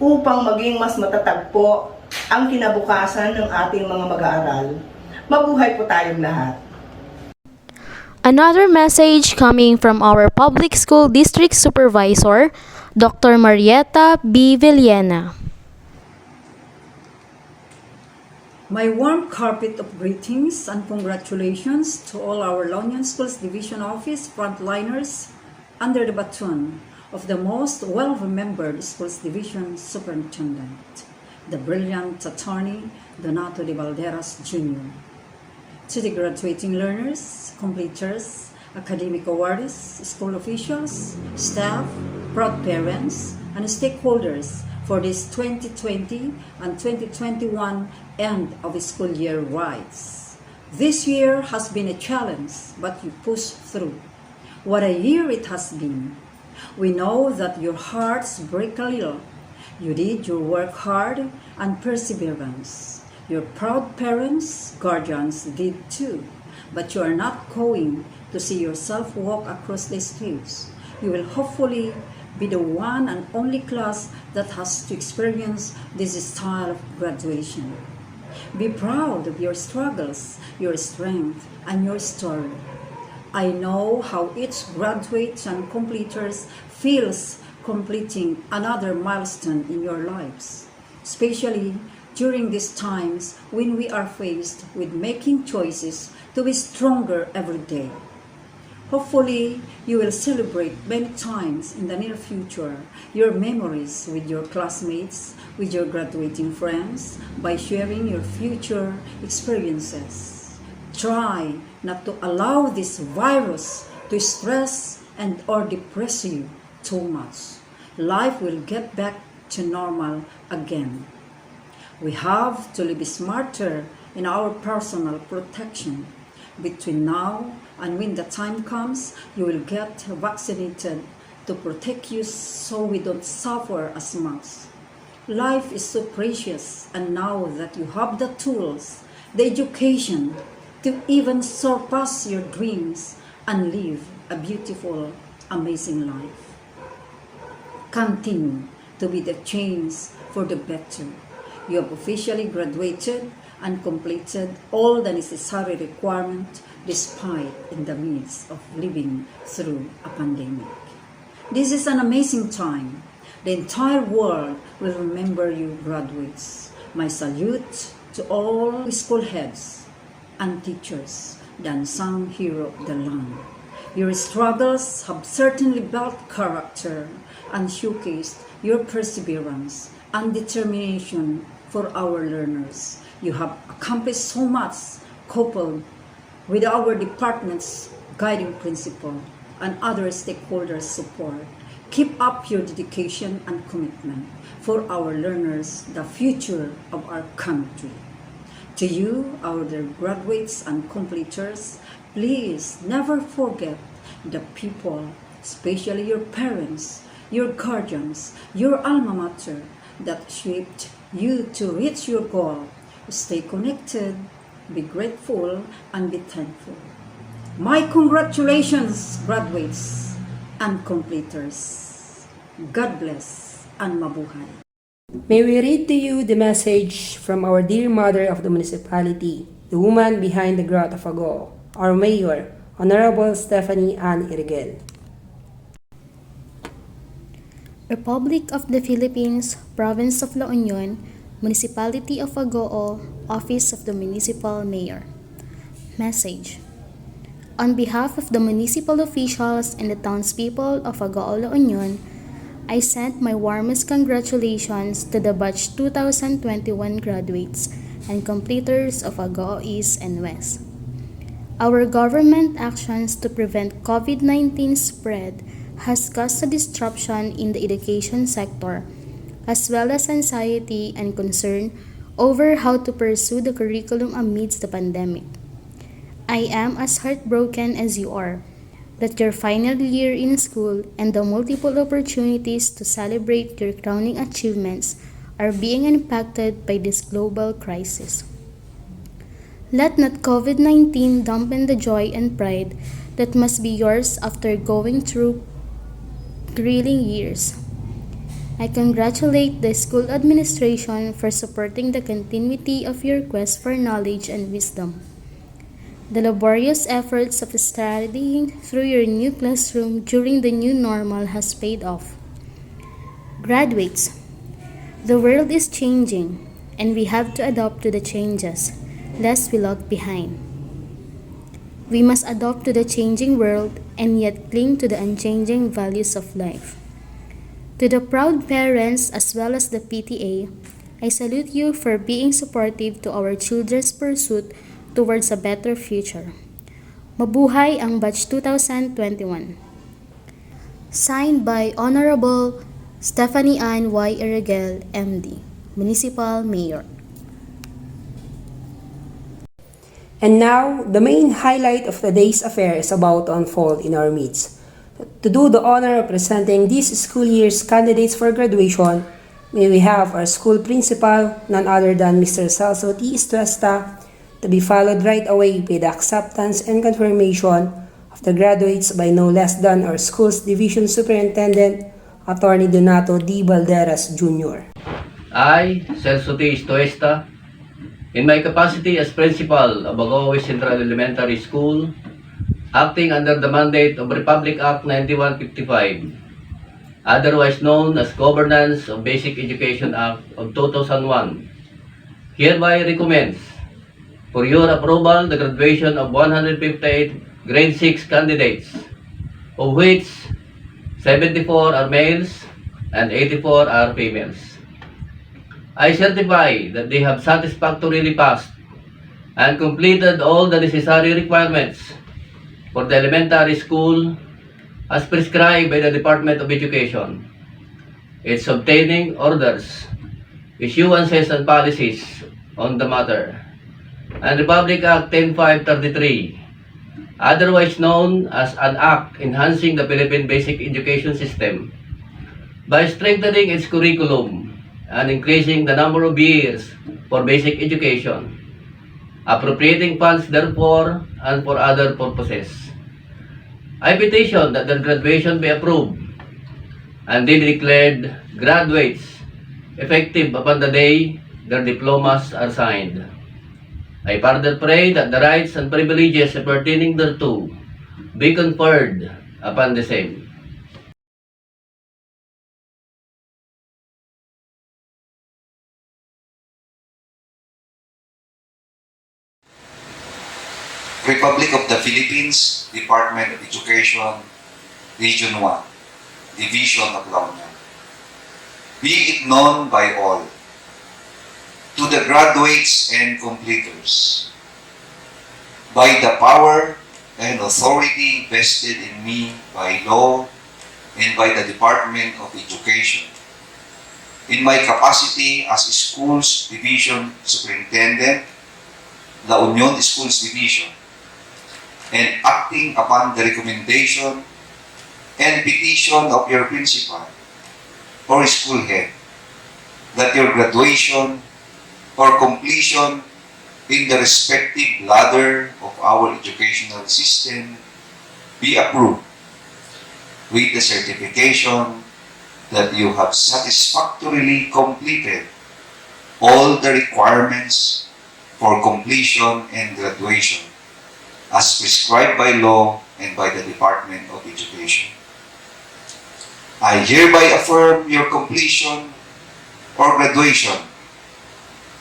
upang maging mas matatag po ang kinabukasan ng ating mga mag-aaral. Mabuhay po tayong lahat. Another message coming from our public school district supervisor, Dr. Marietta B. Villena. My warm carpet of greetings and congratulations to all our La Union Schools Division Office frontliners under the baton of the most well-remembered Schools Division Superintendent, the brilliant attorney Donato de Valderas Jr. To the graduating learners, completers, academic awardees, school officials, staff, proud parents, and stakeholders for this 2020 and 2021 end of school year rides. This year has been a challenge, but you pushed through. What a year it has been. We know that your hearts break a little. You did your work hard and perseverance. Your proud parents, guardians did too, but you are not going to see yourself walk across the streets. You will hopefully be the one and only class that has to experience this style of graduation. Be proud of your struggles, your strength, and your story. I know how each graduates and completers feels completing another milestone in your lives, especially during these times when we are faced with making choices to be stronger every day. Hopefully, you will celebrate many times in the near future your memories with your classmates, with your graduating friends, by sharing your future experiences. Try not to allow this virus to stress and or depress you too much. Life will get back to normal again. We have to live smarter in our personal protection. Between now and when the time comes, you will get vaccinated to protect you so we don't suffer as much. Life is so precious, and now that you have the tools, the education to even surpass your dreams and live a beautiful, amazing life. Continue to be the change for the better. You have officially graduated and completed all the necessary requirements despite in the midst of living through a pandemic. This is an amazing time. The entire world will remember you graduates. My salute to all school heads and teachers, the unsung hero of the land. Your struggles have certainly built character and showcased your perseverance and determination for our learners. You have accomplished so much coupled with our department's guiding principle and other stakeholders' support. Keep up your dedication and commitment for our learners, the future of our country. To you, our dear graduates and completers, please never forget the people, especially your parents, your guardians, your alma mater that shaped you to reach your goal. Stay connected, be grateful, and be thankful. My congratulations, graduates and completers. God bless and mabuhay. May we read to you the message from our dear mother of the municipality, the woman behind the Grot of Agoo, our mayor, Honorable Stephanie Ann Irigel. Republic of the Philippines, Province of La Union, Municipality of Agoo, Office of the Municipal Mayor. Message. On behalf of the municipal officials and the townspeople of Agoo, La Union, I send my warmest congratulations to the batch 2021 graduates and completers of Agoo East and West. Our government actions to prevent COVID-19 spread has caused a disruption in the education sector, as well as anxiety and concern over how to pursue the curriculum amidst the pandemic. I am as heartbroken as you are that your final year in school and the multiple opportunities to celebrate your crowning achievements are being impacted by this global crisis. Let not COVID-19 dampen the joy and pride that must be yours after going through grilling years. I congratulate the school administration for supporting the continuity of your quest for knowledge and wisdom. The laborious efforts of studying through your new classroom during the new normal has paid off. Graduates, the world is changing, and we have to adapt to the changes, lest we lag behind. We must adapt to the changing world and yet cling to the unchanging values of life. To the proud parents as well as the PTA, I salute you for being supportive to our children's pursuit towards a better future. Mabuhay ang Batch 2021. Signed by Honorable Stephanie Ann Y. Irregel, MD, Municipal Mayor. And now, the main highlight of the day's affair is about to unfold in our midst. To do the honor of presenting this school year's candidates for graduation, may we have our school principal, none other than Mr. Celso T. Estuesta, to be followed right away by the acceptance and confirmation of the graduates by no less than our school's Division Superintendent, Attorney Donato D. Balderas Jr. I, Celso T. Estuesta, in my capacity as principal of Agoo Central Elementary School, acting under the mandate of Republic Act 9155, otherwise known as Governance of Basic Education Act of 2001, hereby recommends for your approval the graduation of 158 grade 6 candidates, of which 74 are males and 84 are females. I certify that they have satisfactorily passed and completed all the necessary requirements for the elementary school as prescribed by the Department of Education, its obtaining orders, issuances and policies on the matter, and Republic Act 10533, otherwise known as an act enhancing the Philippine basic education system by strengthening its curriculum and increasing the number of years for basic education, appropriating funds therefore and for other purposes. I petition that their graduation be approved and they be declared graduates effective upon the day their diplomas are signed. I further pray that the rights and privileges pertaining thereto be conferred upon the same. Republic of the Philippines, Department of Education, Region 1, Division of La Union. Be it known by all, to the graduates and completers, by the power and authority vested in me by law and by the Department of Education, in my capacity as Schools Division Superintendent, La Union Schools Division, and acting upon the recommendation and petition of your principal or school head, that your graduation or completion in the respective ladder of our educational system be approved with the certification that you have satisfactorily completed all the requirements for completion and graduation as prescribed by law and by the Department of Education. I hereby affirm your completion or graduation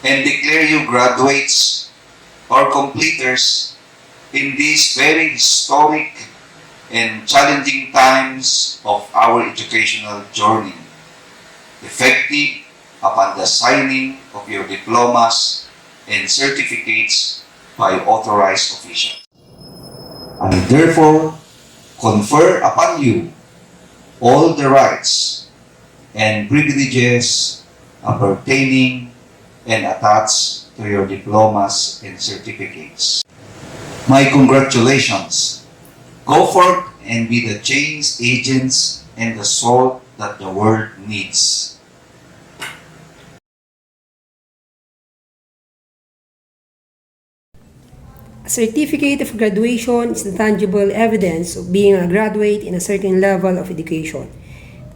and declare you graduates or completers in these very historic and challenging times of our educational journey, effective upon the signing of your diplomas and certificates by authorized officials. I therefore confer upon you all the rights and privileges appertaining and attached to your diplomas and certificates. My congratulations. Go forth and be the change agents and the salt that the world needs. A certificate of graduation is the tangible evidence of being a graduate in a certain level of education.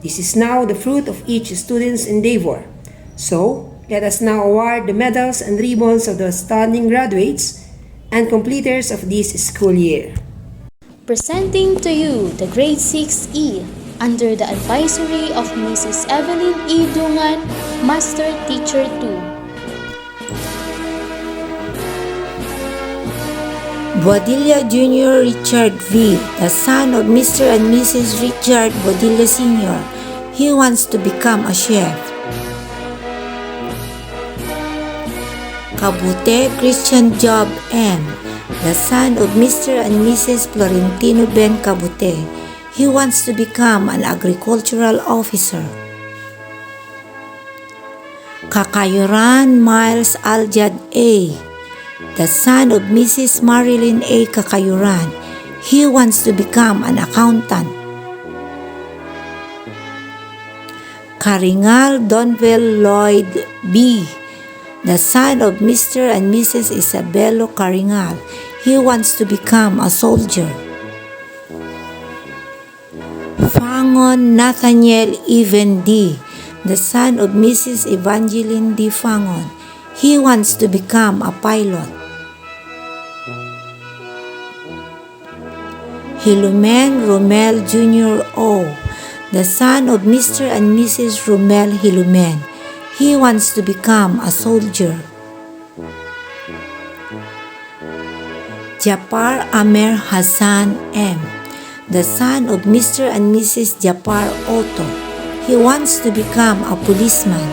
This is now the fruit of each student's endeavor. So, let us now award the medals and ribbons of the outstanding graduates. and completers of this school year. Presenting to you the Grade 6E under the advisory of Mrs. Evelyn E. Dungan, Master Teacher 2. Bodilla Jr. Richard V., the son of Mr. and Mrs. Richard Bodilla Sr. He wants to become a chef. Kabute Christian Job M., the son of Mr. and Mrs. Florentino Ben Kabute. He wants to become an agricultural officer. Kakayuran Miles Aljad A., the son of Mrs. Marilyn A. Kakayuran. He wants to become an accountant. Karingal Donvel Lloyd B., the son of Mr. and Mrs. Isabelo Karingal. He wants to become a soldier. Fangon Nathaniel Even D., the son of Mrs. Evangeline D. Fangon. He wants to become a pilot. Hilumen Romel Jr. O., the son of Mr. and Mrs. Romel Hilumen. He wants to become a soldier. Japar Amer Hassan M., the son of Mr. and Mrs. Japar Otto. He wants to become a policeman.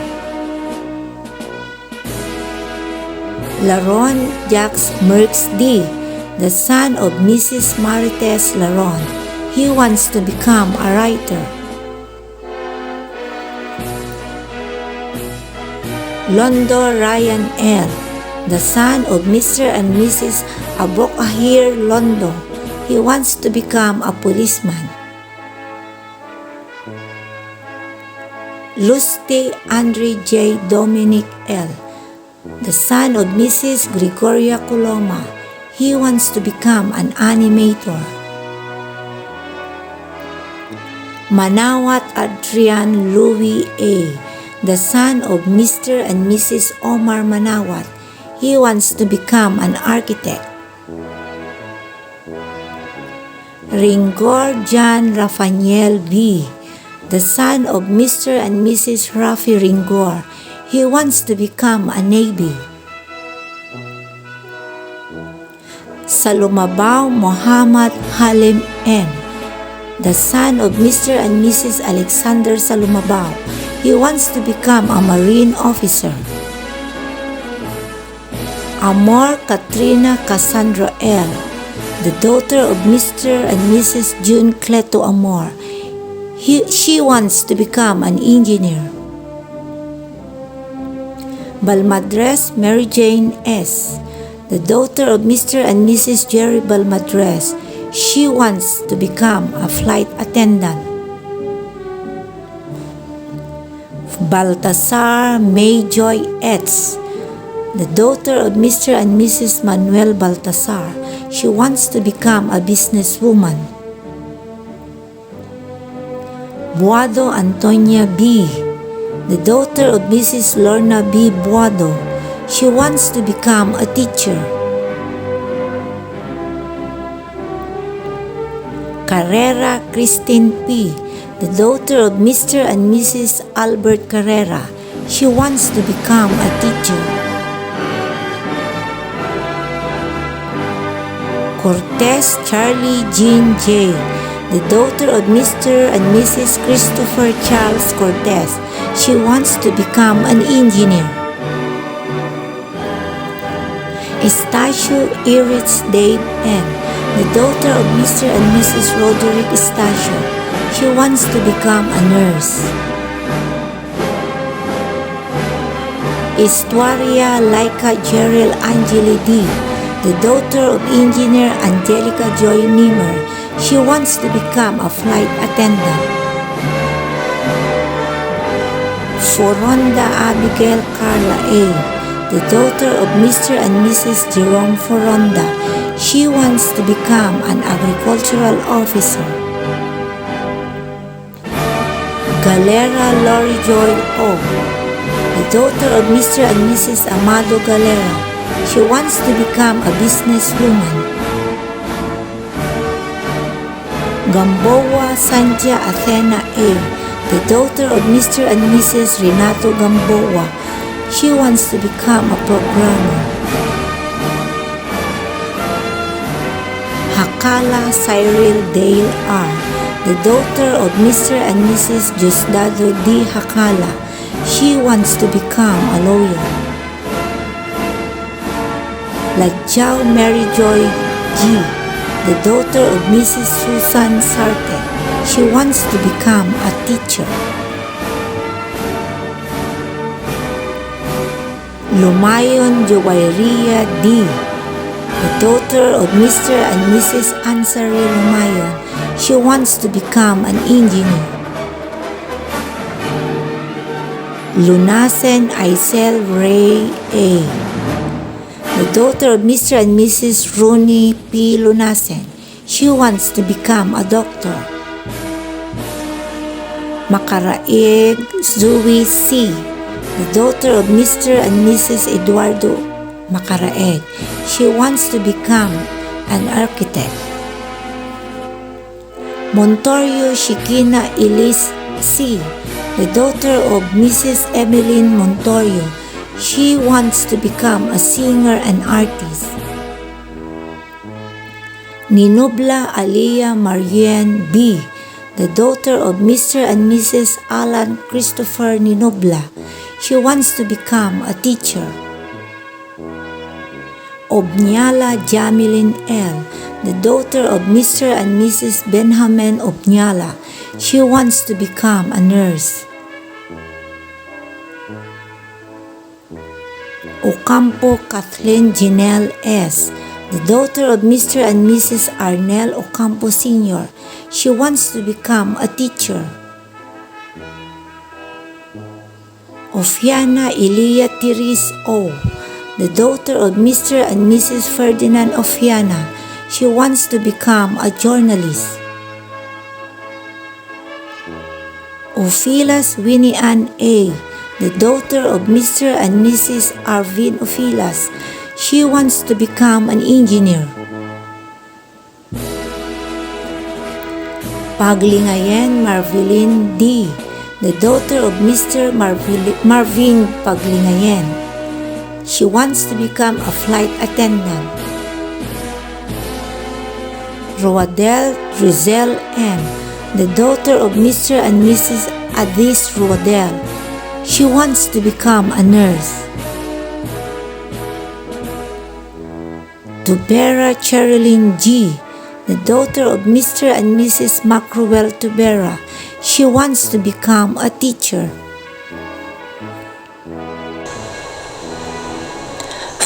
Laron Jacques Merks D., the son of Mrs. Marites Laron. He wants to become a writer. Londo Ryan L., the son of Mr. and Mrs. Abokahir Londo. He wants to become a policeman. Luste Andre J. Dominic L., the son of Mrs. Gregoria Coloma. He wants to become an animator. Manawat Adrian Louis A., the son of Mr. and Mrs. Omar Manawat. He wants to become an architect. Ringor Jan Rafael B., the son of Mr. and Mrs. Rafi Ringor. He wants to become a Navy. Salumabao Muhammad Halim M., the son of Mr. and Mrs. Alexander Salumabao. He wants to become a Marine officer. Amor Katrina Cassandra L., the daughter of Mr. and Mrs. June Cleto Amor. She wants to become an engineer. Balmadres Mary Jane S., the daughter of Mr. and Mrs. Jerry Balmadres. She wants to become a flight attendant. Baltasar Mayjoy Etz, the daughter of Mr. and Mrs. Manuel Baltasar. She wants to become a businesswoman. Buado Antonia B., the daughter of Mrs. Lorna B. Buado. She wants to become a teacher. Carrera Christine P., the daughter of Mr. and Mrs. Albert Carrera. She wants to become a teacher. Cortez Charlie Jean J., the daughter of Mr. and Mrs. Christopher Charles Cortez. She wants to become an engineer. Estacio Iritz Dave M., the daughter of Mr. and Mrs. Roderick Estacio. She wants to become a nurse. Estuaria Laika Jerel Angeli D., the daughter of Engineer Angelica Joy Nimmer. She wants to become a flight attendant. Foronda Abigail Carla A., the daughter of Mr. and Mrs. Jerome Foronda. She wants to become an agricultural officer. Galera Lori Joy O., the daughter of Mr. and Mrs. Amado Galera. She wants to become a businesswoman. Gamboa Santia Athena A., the daughter of Mr. and Mrs. Renato Gamboa. She wants to become a programmer. Hakala Cyril Dale R., the daughter of Mr. and Mrs. Diosdado D. Hakala. She wants to become a lawyer. Ladjao Mary Joy G., the daughter of Mrs. Susan Sarte. She wants to become a teacher. Lumayon Joyria D., the daughter of Mr. and Mrs. Ansari Lumayon. She wants to become an engineer. Lunasen Aisel Ray A., the daughter of Mr. and Mrs. Rooney P. Lunasen. She wants to become a doctor. Makaraig Zui C., the daughter of Mr. and Mrs. Eduardo Makaraeg. She wants to become an architect. Montorio Shikina Elise C., the daughter of Mrs. Emeline Montorio. She wants to become a singer and artist. Ninubla Aliyah Marianne B., the daughter of Mr. and Mrs. Alan Christopher Ninubla. She wants to become a teacher. Obnyala Jamilin L., the daughter of Mr. and Mrs. Benjamin Obnyala. She wants to become a nurse. Ocampo Kathleen Janelle S., the daughter of Mr. and Mrs. Arnel Ocampo Sr. She wants to become a teacher. Ofiana Elia Tiris O., the daughter of Mr. and Mrs. Ferdinand Ofiana. She wants to become a journalist. Ophilas Winnie Ann A., the daughter of Mr. and Mrs. Arvin Ophilas. She wants to become an engineer. Paglingayen Marvelin D., the daughter of Mr. Marvin Paglingayen. She wants to become a flight attendant. Roadel Drizel M., the daughter of Mr. and Mrs. Adis Roadel. She wants to become a nurse. Tubera Cherilyn G., the daughter of Mr. and Mrs. Macruel Tubera. She wants to become a teacher.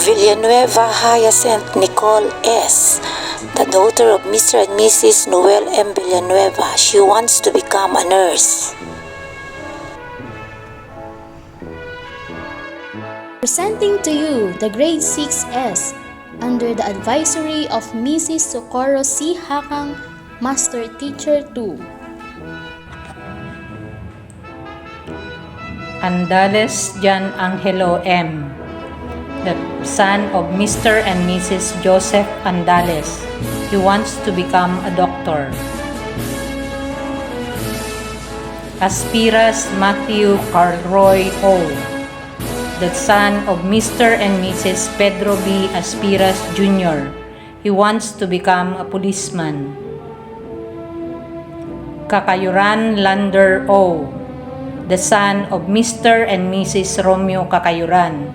Villanueva Hyacinth Nicole S., the daughter of Mr. and Mrs. Noel M. Villanueva. She wants to become a nurse. Presenting to you the Grade 6S under the advisory of Mrs. Socorro C. Hakang, Master Teacher 2. Andales Jan Angelo M., the son of Mr. and Mrs. Joseph Andales. He wants to become a doctor. Aspiras Matthew Carlroy O., the son of Mr. and Mrs. Pedro B. Aspiras Jr. He wants to become a policeman. Kakayuran Lander O., the son of Mr. and Mrs. Romeo Kakayuran.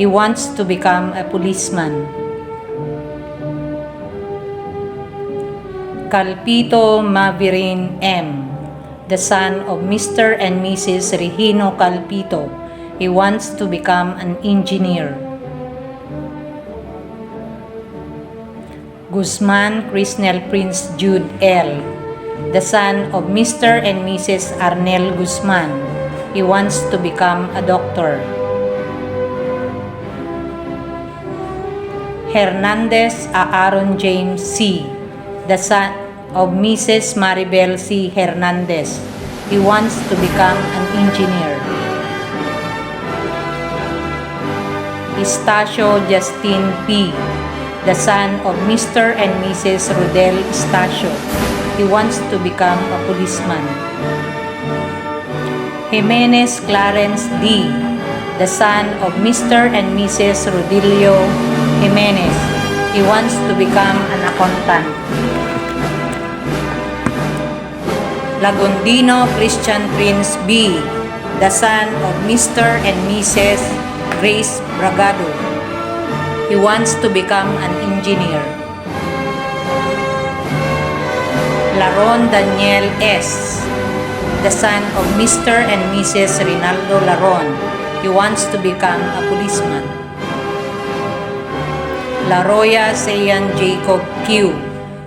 He wants to become a policeman. Calpito Mavirin M., the son of Mr. and Mrs. Regino Calpito. He wants to become an engineer. Guzman Crisnel Prince Jude L., the son of Mr. and Mrs. Arnel Guzman. He wants to become a doctor. Hernandez Aaron James C., the son of Mrs. Maribel C. Hernandez. He wants to become an engineer. Estacio Justin P., the son of Mr. and Mrs. Rodel Estacio. He wants to become a policeman. Jimenez Clarence D., the son of Mr. and Mrs. Rodilio Jimenez. He wants to become an accountant. Lagundino Christian Prince B., the son of Mr. and Mrs. Grace Bragado. He wants to become an engineer. Laron Daniel S., the son of Mr. and Mrs. Rinaldo Laron. He wants to become a policeman. Laroya Sayan Jacob Q.,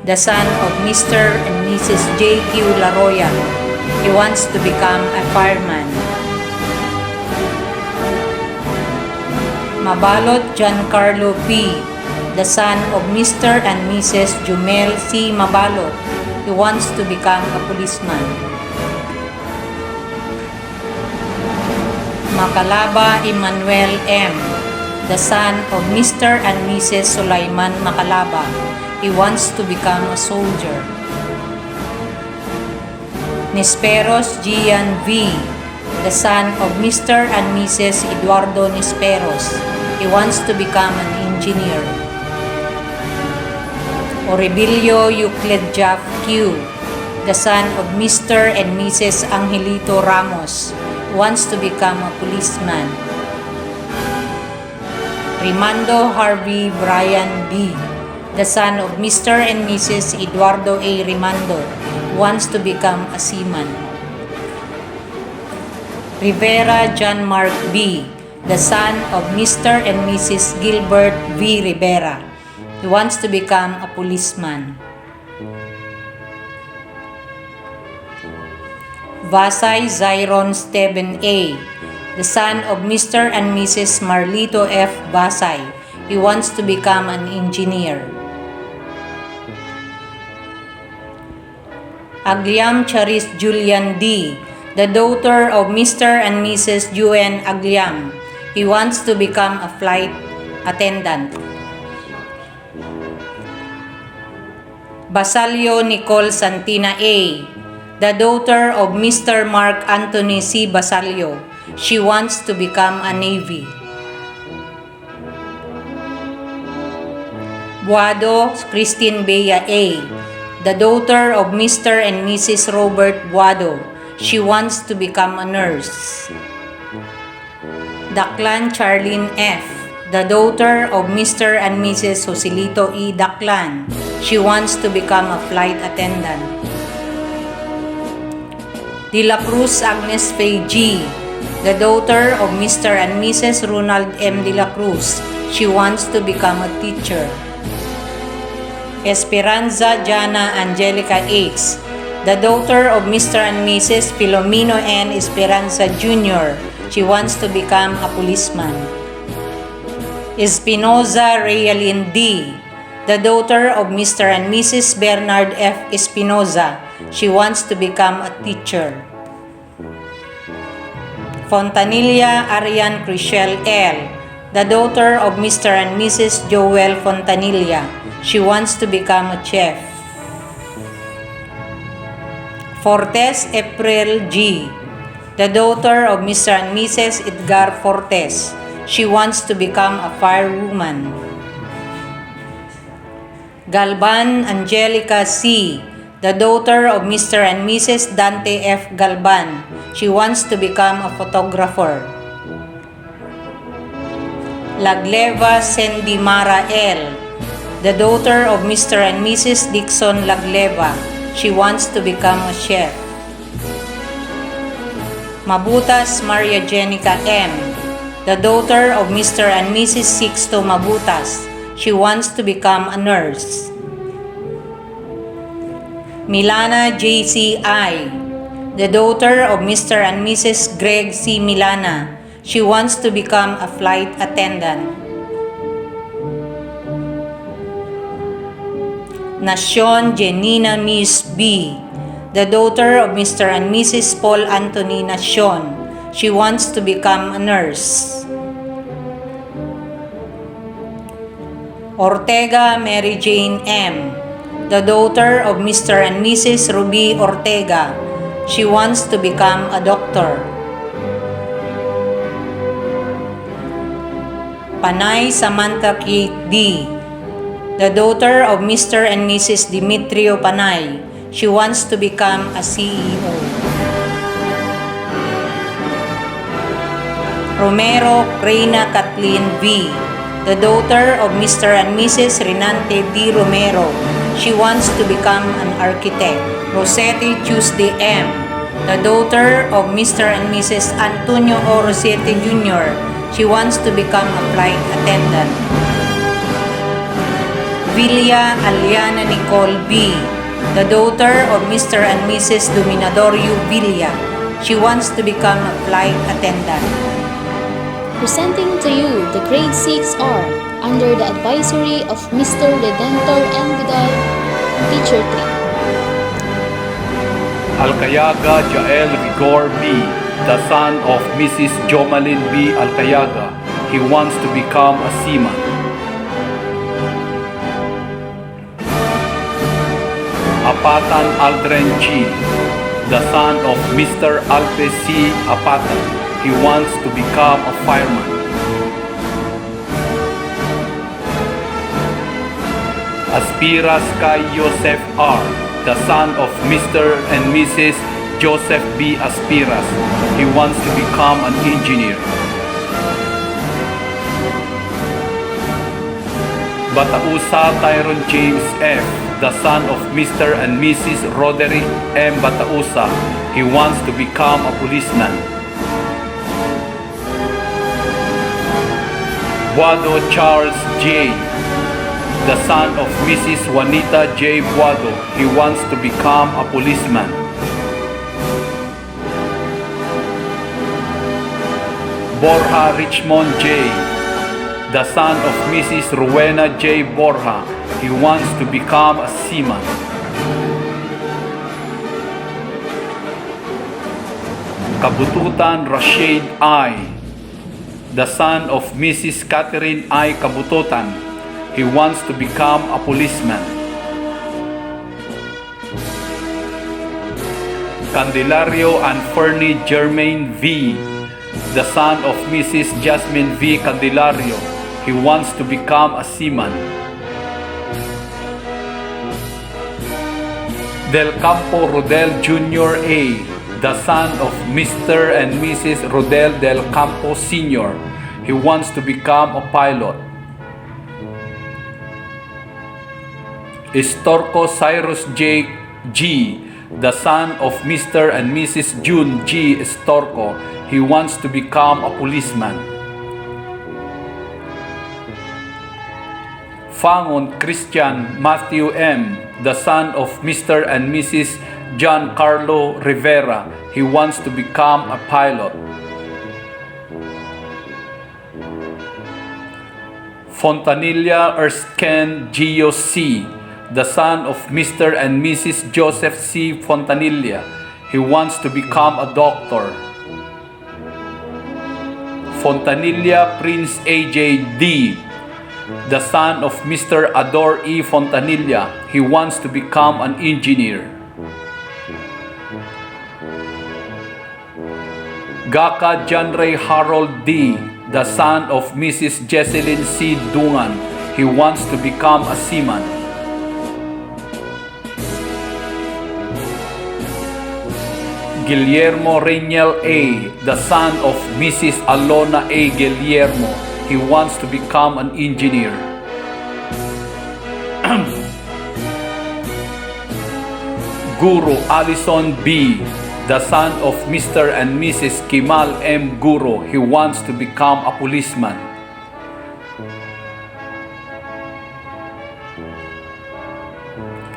the son of Mr. and Mrs. J.Q. Laroya. He wants to become a fireman. Mabalot Giancarlo P., the son of Mr. and Mrs. Jumel C. Mabalot. He wants to become a policeman. Macalaba Emmanuel M., the son of Mr. and Mrs. Sulaiman Macalaba. He wants to become a soldier. Nisperos Gian V., the son of Mr. and Mrs. Eduardo Nisperos. He wants to become an engineer. Oribilio Euclid Jaff Q., the son of Mr. and Mrs. Angelito Ramos, wants to become a policeman. Rimando Harvey Brian B., the son of Mr. and Mrs. Eduardo A. Rimando, wants to become a seaman. Rivera John Mark B., the son of Mr. and Mrs. Gilbert V. Rivera. He wants to become a policeman. Vasay Zyron Steven A., the son of Mr. and Mrs. Marlito F. Vasay. He wants to become an engineer. Agliam Charis Julian D., the daughter of Mr. and Mrs. Juen Agliam. He wants to become a flight attendant. Basalio Nicole Santina A., the daughter of Mr. Mark Anthony C. Basalio. She wants to become a Navy. Buado Christine Bea A., the daughter of Mr. and Mrs. Robert Buado. She wants to become a nurse. Daklan Charlene F., the daughter of Mr. and Mrs. Joselito E. Daklan. She wants to become a flight attendant. De La Cruz Agnes Faye G., the daughter of Mr. and Mrs. Ronald M. De La Cruz. She wants to become a teacher. Esperanza Jana Angelica H., the daughter of Mr. and Mrs. Filomeno N. Esperanza Jr. She wants to become a policeman. Espinoza Realin D., the daughter of Mr. and Mrs. Bernard F. Espinoza. She wants to become a teacher. Fontanilla Arian Crichel L., the daughter of Mr. and Mrs. Joel Fontanilla. She wants to become a chef. Fortes April G., the daughter of Mr. and Mrs. Edgar Fortes. She wants to become a firewoman. Galban Angelica C., the daughter of Mr. and Mrs. Dante F. Galban. She wants to become a photographer. Lagleva Sendimara L., the daughter of Mr. and Mrs. Dixon Lagleva. She wants to become a chef. Mabutas Maria Jenica M., the daughter of Mr. and Mrs. Sixto Mabutas. She wants to become a nurse. Milana J.C. I., the daughter of Mr. and Mrs. Greg C. Milana. She wants to become a flight attendant. Nacion Jenina Miss B., the daughter of Mr. and Mrs. Paul Anthony Nacion. She wants to become a nurse. Ortega Mary Jane M., the daughter of Mr. and Mrs. Ruby Ortega. She wants to become a doctor. Panay Samantha Kate D., the daughter of Mr. and Mrs. Dimitrio Panay. She wants to become a CEO. Romero Reina Kathleen V., the daughter of Mr. and Mrs. Renante D. Romero. She wants to become an architect. Rossetti Tuesday M., the daughter of Mr. and Mrs. Antonio O. Rossetti Jr. She wants to become a flight attendant. Villa Aliana Nicole B., the daughter of Mr. and Mrs. Dominadorio Villa. She wants to become a flight attendant. Presenting to you the grade 6R under the advisory of Mr. Redentor M. Vidal, Teacher 3. Alcayaga Jael Rigor B., the son of Mrs. Jomalyn B. Alcayaga. He wants to become a seaman. Apatan Aldren G., the son of Mr. Alpe C. Apatan. He wants to become a fireman. Aspiras Kay Joseph R., the son of Mr. and Mrs. Joseph B. Aspiras. He wants to become an engineer. Batausa Tyrone James F., the son of Mr. and Mrs. Roderick M. Batausa. He wants to become a policeman. Buado Charles J., the son of Mrs. Juanita J. Buado. He wants to become a policeman. Borja Richmond J., the son of Mrs. Rowena J. Borja. He wants to become a seaman. Kabututan Rashid I., the son of Mrs. Catherine I. Kabututan. He wants to become a policeman. Candelario and Fernie Germain V., the son of Mrs. Jasmine V. Candelario. He wants to become a seaman. Del Campo Rodel Jr. A., the son of Mr. and Mrs. Rodel Del Campo Sr. He wants to become a pilot. Estorco Cyrus J. G., the son of Mr. and Mrs. June G. Estorco. He wants to become a policeman. Fangon Christian Matthew M., the son of Mr. and Mrs. John Carlo Rivera. He wants to become a pilot. Fontanilla Erskine Gio C., the son of Mr. and Mrs. Joseph C. Fontanilla. He wants to become a doctor. Fontanilla Prince A.J. D., the son of Mr. Ador E. Fontanilla. He wants to become an engineer. Gaka John Ray Harold D., the son of Mrs. Jesselyn C. Dungan. He wants to become a seaman. Guillermo Reynel A., the son of Mrs. Alona A. Guillermo. He wants to become an engineer. Guru Alison B., the son of Mr. and Mrs. Kimal M. Guru. He wants to become a policeman.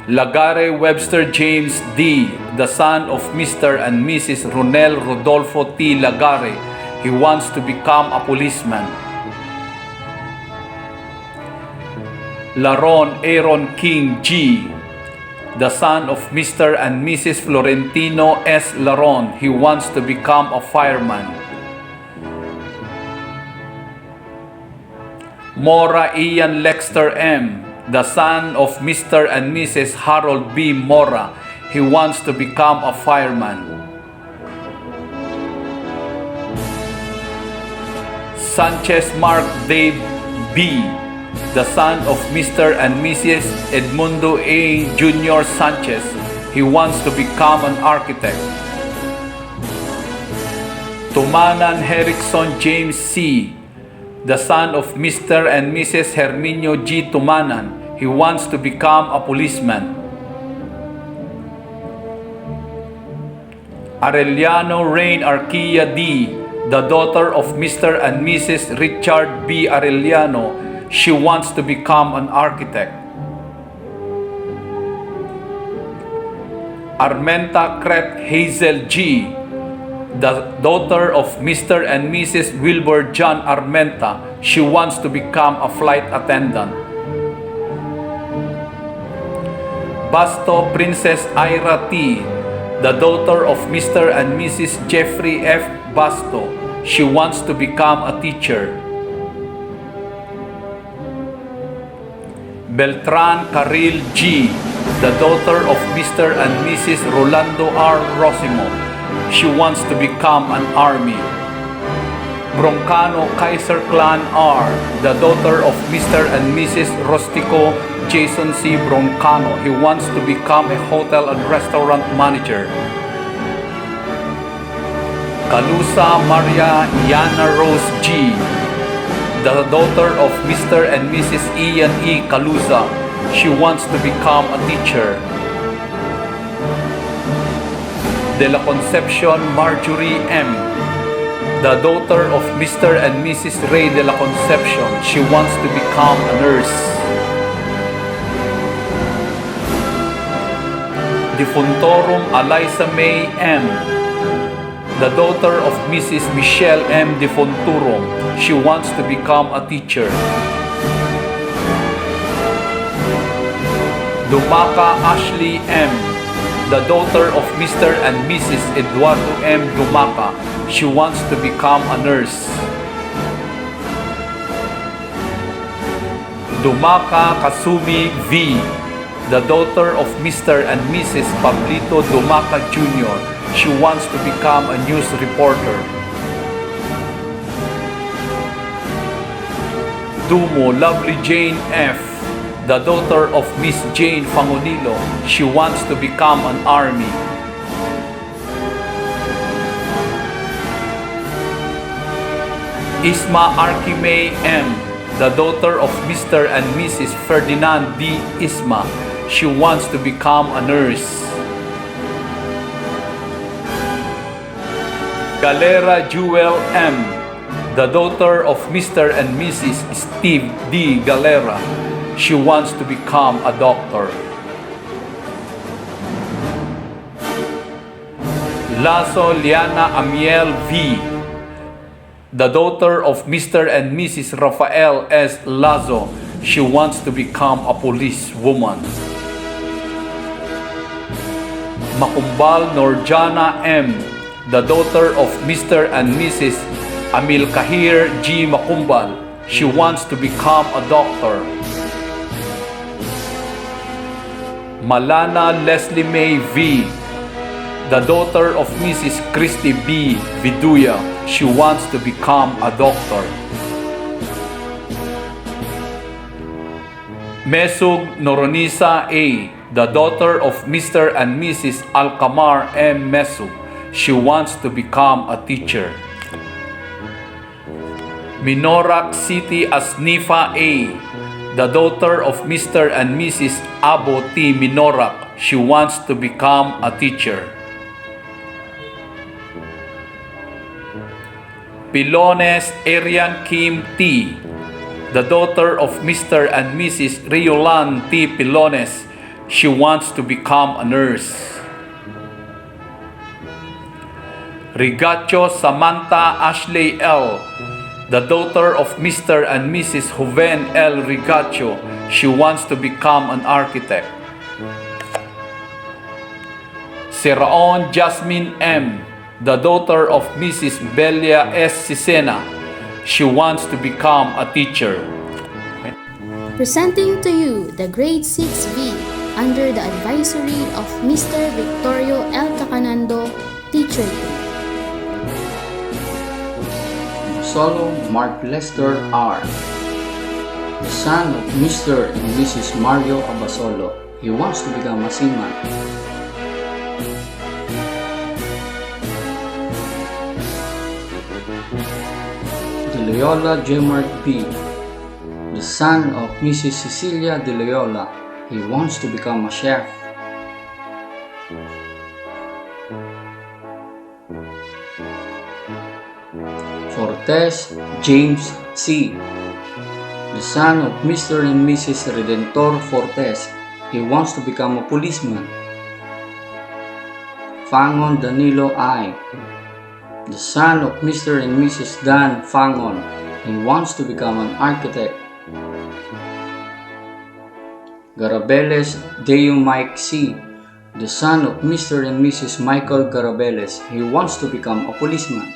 Lagare Webster James D., the son of Mr. and Mrs. Ronel Rodolfo T. Lagare. He wants to become a policeman. Laron Aaron King G., the son of Mr. and Mrs. Florentino S. Laron. He wants to become a fireman. Mora Ian Lexter M., the son of Mr. and Mrs. Harold B. Mora. He wants to become a fireman. Sanchez Mark Dave B., the son of Mr. and Mrs. Edmundo A. Jr. Sanchez. He wants to become an architect. Tumanan Herrickson James C., the son of Mr. and Mrs. Herminio G. Tumanan. He wants to become a policeman. Arellano Rain Arquilla D., the daughter of Mr. and Mrs. Richard B. Arellano. She wants to become an architect. Armenta Cret Hazel G., the daughter of Mr. and Mrs. Wilbur John Armenta. She wants to become a flight attendant. Basto Princess Ira T., the daughter of Mr. and Mrs. Jeffrey F. Basto. She wants to become a teacher. Beltran Caril G., the daughter of Mr. and Mrs. Rolando R. Rosimo. She wants to become an army. Broncano Kaiser Clan R., the daughter of Mr. and Mrs. Rostico Jason C. Broncano. He wants to become a hotel and restaurant manager. Calusa Maria Yana Rose G., the daughter of Mr. and Mrs. Ian E. Calusa. She wants to become a teacher. De la Concepcion Marjorie M., the daughter of Mr. and Mrs. Ray de la Concepcion. She wants to become a nurse. Defuntorum Eliza May M., the daughter of Mrs. Michelle M. Defuntorum. She wants to become a teacher. Dumaca Ashley M., the daughter of Mr. and Mrs. Eduardo M. Dumaca. She wants to become a nurse. Dumaca Kasumi V., the daughter of Mr. and Mrs. Pablito Dumaca Jr. She wants to become a news reporter. Dumo Lovely Jane F., the daughter of Miss Jane Fangonilo. She wants to become an army. Isma Archimay M., the daughter of Mr. and Mrs. Ferdinand D. Isma. She wants to become a nurse. Galera Jewel M., the daughter of Mr. and Mrs. Steve D. Galera. She wants to become a doctor. Lazo Liana Amiel V., the daughter of Mr. and Mrs. Rafael S. Lazo. She wants to become a police woman. Makumbal Norjana M., the daughter of Mr. and Mrs. Amilcahir G. Makumbal. She wants to become a doctor. Malana Leslie May V., the daughter of Mrs. Christy B. Viduya. She wants to become a doctor. Mesug Noronisa A., the daughter of Mr. and Mrs. Alcamar M. Mesug. She wants to become a teacher. Minorak City Asnifa A., the daughter of Mr. and Mrs. Abo T. Minorak. She wants to become a teacher. Pilones Arian Kim T., the daughter of Mr. and Mrs. Riolan T. Pilones. She wants to become a nurse. Rigacho Samantha Ashley L., the daughter of Mr. and Mrs. Juven L. Rigacho. She wants to become an architect. Seraon Jasmine M., the daughter of Mrs. Belia S. Sisena. She wants to become a teacher. Presenting to you the Grade 6B under the advisory of Mr. Victorio L. Cacanando, Teacher 2. Solo Mark Lester R., the son of Mr. and Mrs. Mario Abasolo. He wants to become a seaman. De Loyola Jemart B., the son of Mrs. Cecilia De Loyola. He wants to become a chef. Fortes James C., the son of Mr. and Mrs. Redentor Fortes. He wants to become a policeman. Fangon Danilo I., the son of Mr. and Mrs. Dan Fangon. He wants to become an architect. Garabeles Deo Mike C., the son of Mr. and Mrs. Michael Garabeles. He wants to become a policeman.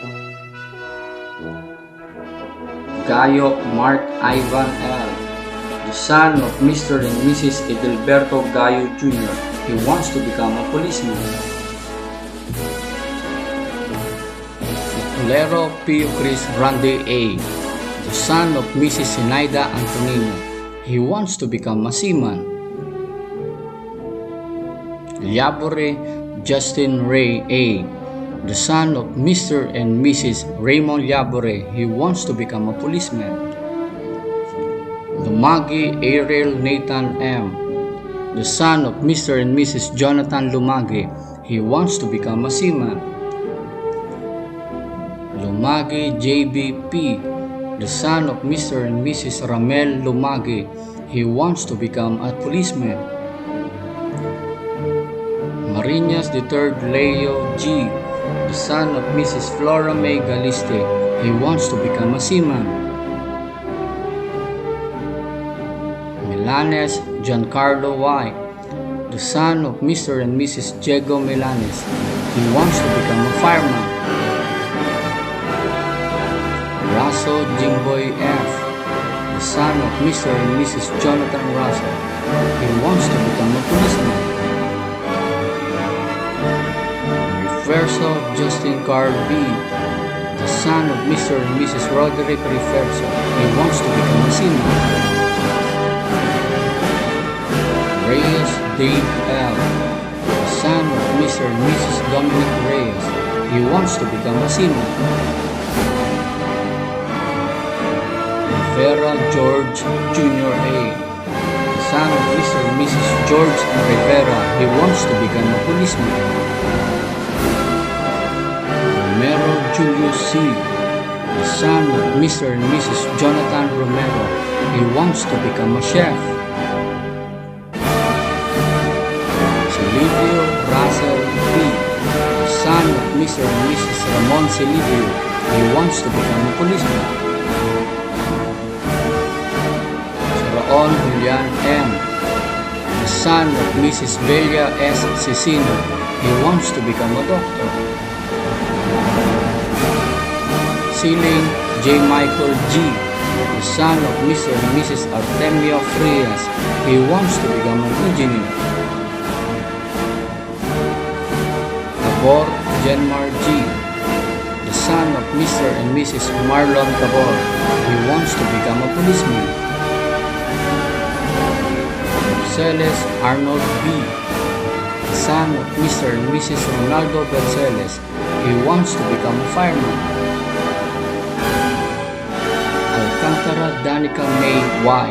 Gayo Mark Ivan L., the son of Mr. and Mrs. Edelberto Gayo Jr. He wants to become a policeman. Lero Pio Chris Randy A., the son of Mrs. Sinaida Antonino. He wants to become a seaman. Liabore Justin Ray A., the son of Mr. and Mrs. Raymond Liabore. He wants to become a policeman. Lumagi Ariel Nathan M., the son of Mr. and Mrs. Jonathan Lumagi. He wants to become a seaman. Lumagi JB P., the son of Mr. and Mrs. Ramel Lumagi. He wants to become a policeman. Marinas III Leo G., the son of Mrs. Flora May Galiste. He wants to become a seaman. Milanes Giancarlo Y., the son of Mr. and Mrs. Diego Milanes. He wants to become a fireman. Raso Jingboy F., the son of Mr. and Mrs. Jonathan Raso. He wants to become a policeman. Reverso Justin Carl B., the son of Mr. and Mrs. Roderick Reverso. He wants to become a seaman. Reyes Dave L., the son of Mr. and Mrs. Dominic Reyes. He wants to become a seaman. Rivera George Jr. A., the son of Mr. and Mrs. George Rivera. He wants to become a policeman. Romero Julius C., the son of Mr. and Mrs. Jonathan Romero. He wants to become a chef. Silvio Russell P., the son of Mr. and Mrs. Ramon Silvio. He wants to become a policeman. Raon Julian M., the son of Mrs. Belia S. Cecino. He wants to become a doctor. Siling J. Michael G., the son of Mr. and Mrs. Artemio Frias. He wants to become an engineer. Tabor Genmar G., the son of Mr. and Mrs. Marlon Tabor. He wants to become a policeman. Berceles Arnold B., the son of Mr. and Mrs. Ronaldo Berceles. He wants to become a fireman. Alcantara Danica May Y.,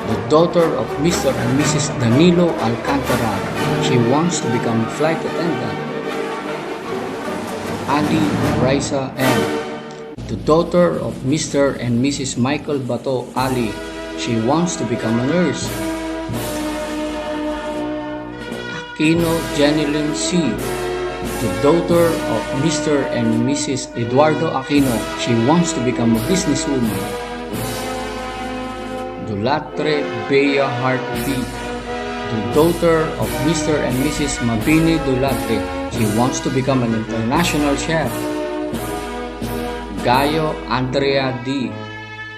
the daughter of Mr. and Mrs. Danilo Alcantara. She wants to become a flight attendant. Ali Raisa M., the daughter of Mr. and Mrs. Michael Bato Ali. She wants to become a nurse. Aquino Jenilyn C., the daughter of Mr. and Mrs. Eduardo Aquino. She wants to become a businesswoman. Dulatre Bea Hart B., the daughter of Mr. and Mrs. Mabini Dulatre. She wants to become an international chef. Gayo Andrea D.,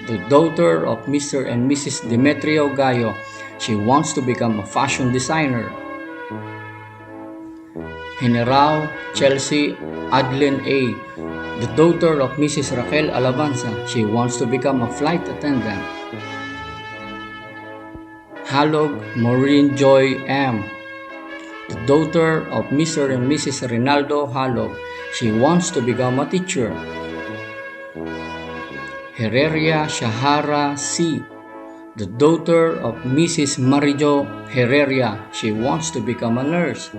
the daughter of Mr. and Mrs. Demetrio Gallo. She wants to become a fashion designer. General Chelsea Adlin A., the daughter of Mrs. Raquel Alabanza. She wants to become a flight attendant. Halog Maureen Joy M., the daughter of Mr. and Mrs. Rinaldo Halog. She wants to become a teacher. Herreria Shahara C., the daughter of Mrs. Marijo Herreria. She wants to become a nurse.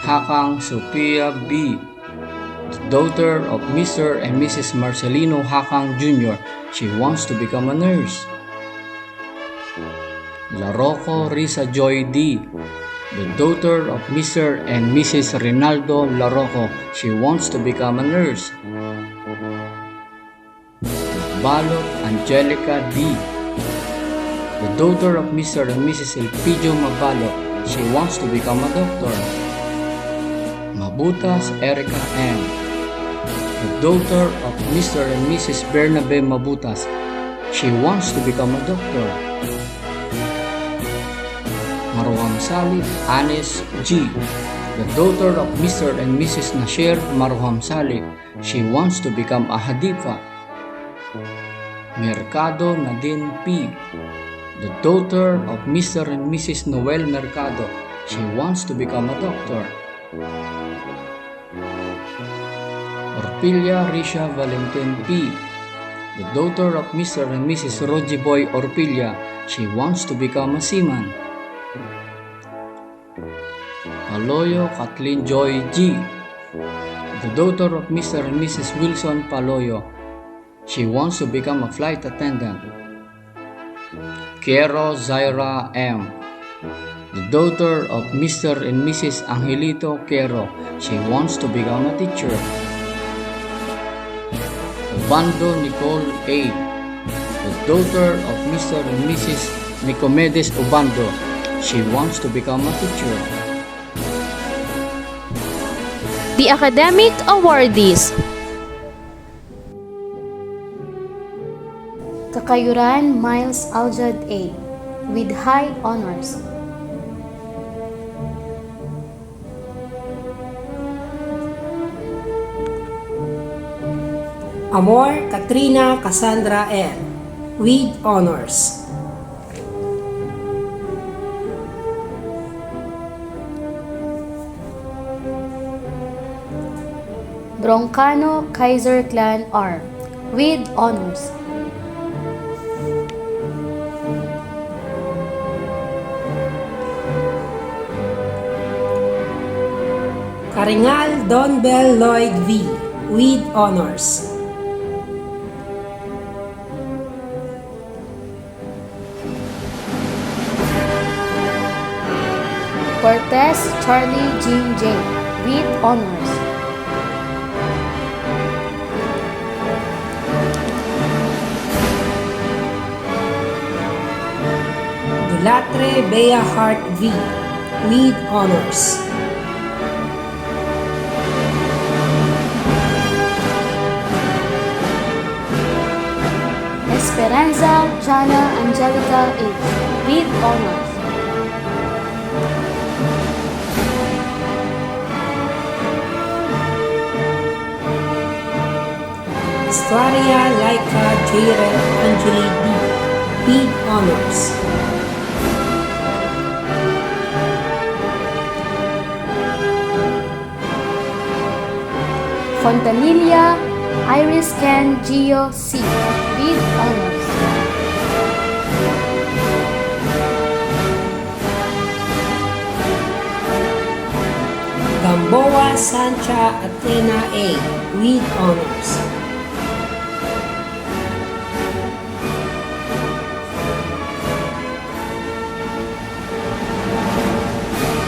Hakang Sophia B., the daughter of Mr. and Mrs. Marcelino Hakang Jr. She wants to become a nurse. Larocco Risa Joy D., the daughter of Mr. and Mrs. Rinaldo Larocco. She wants to become a nurse. Balot Angelica D., the daughter of Mr. and Mrs. Elpidio Mabalot. She wants to become a doctor. Mabutas Erica M., the daughter of Mr. and Mrs. Bernabe Mabutas. She wants to become a doctor. Marwam Salih Anis G., the daughter of Mr. and Mrs. Nasir Marwam Salih. She wants to become a hadifa. Mercado Nadine P., the daughter of Mr. and Mrs. Noel Mercado. She wants to become a doctor. Orpilia Risha Valentin P., the daughter of Mr. and Mrs. Roji Boy Orpilia. She wants to become a seaman. Paloyo Kathleen Joy G., the daughter of Mr. and Mrs. Wilson Paloyo. She wants to become a flight attendant. Kiero Zaira M., the daughter of Mr. and Mrs. Angelito Quero. She wants to become a teacher. Obando Nicole A., the daughter of Mr. and Mrs. Nicomedes Obando. She wants to become a teacher. The academic awardees. Kakayuran Miles Aljad A., with high honors. Amor Katrina Cassandra N., with honors. Broncano Kaiser Clan R., with honors. Karingal Don Bell Lloyd V., with honors. Cortez Charlie Jean J., with honors. Dulatre Bea Hart V., with honors. Esperanza Jana Angelica H., with honors. Estraria Laika Jairel Angeli B., with honors. Fontanilla Iris Ken Gio C., with honors. Gamboa Sancha Athena A., with honors.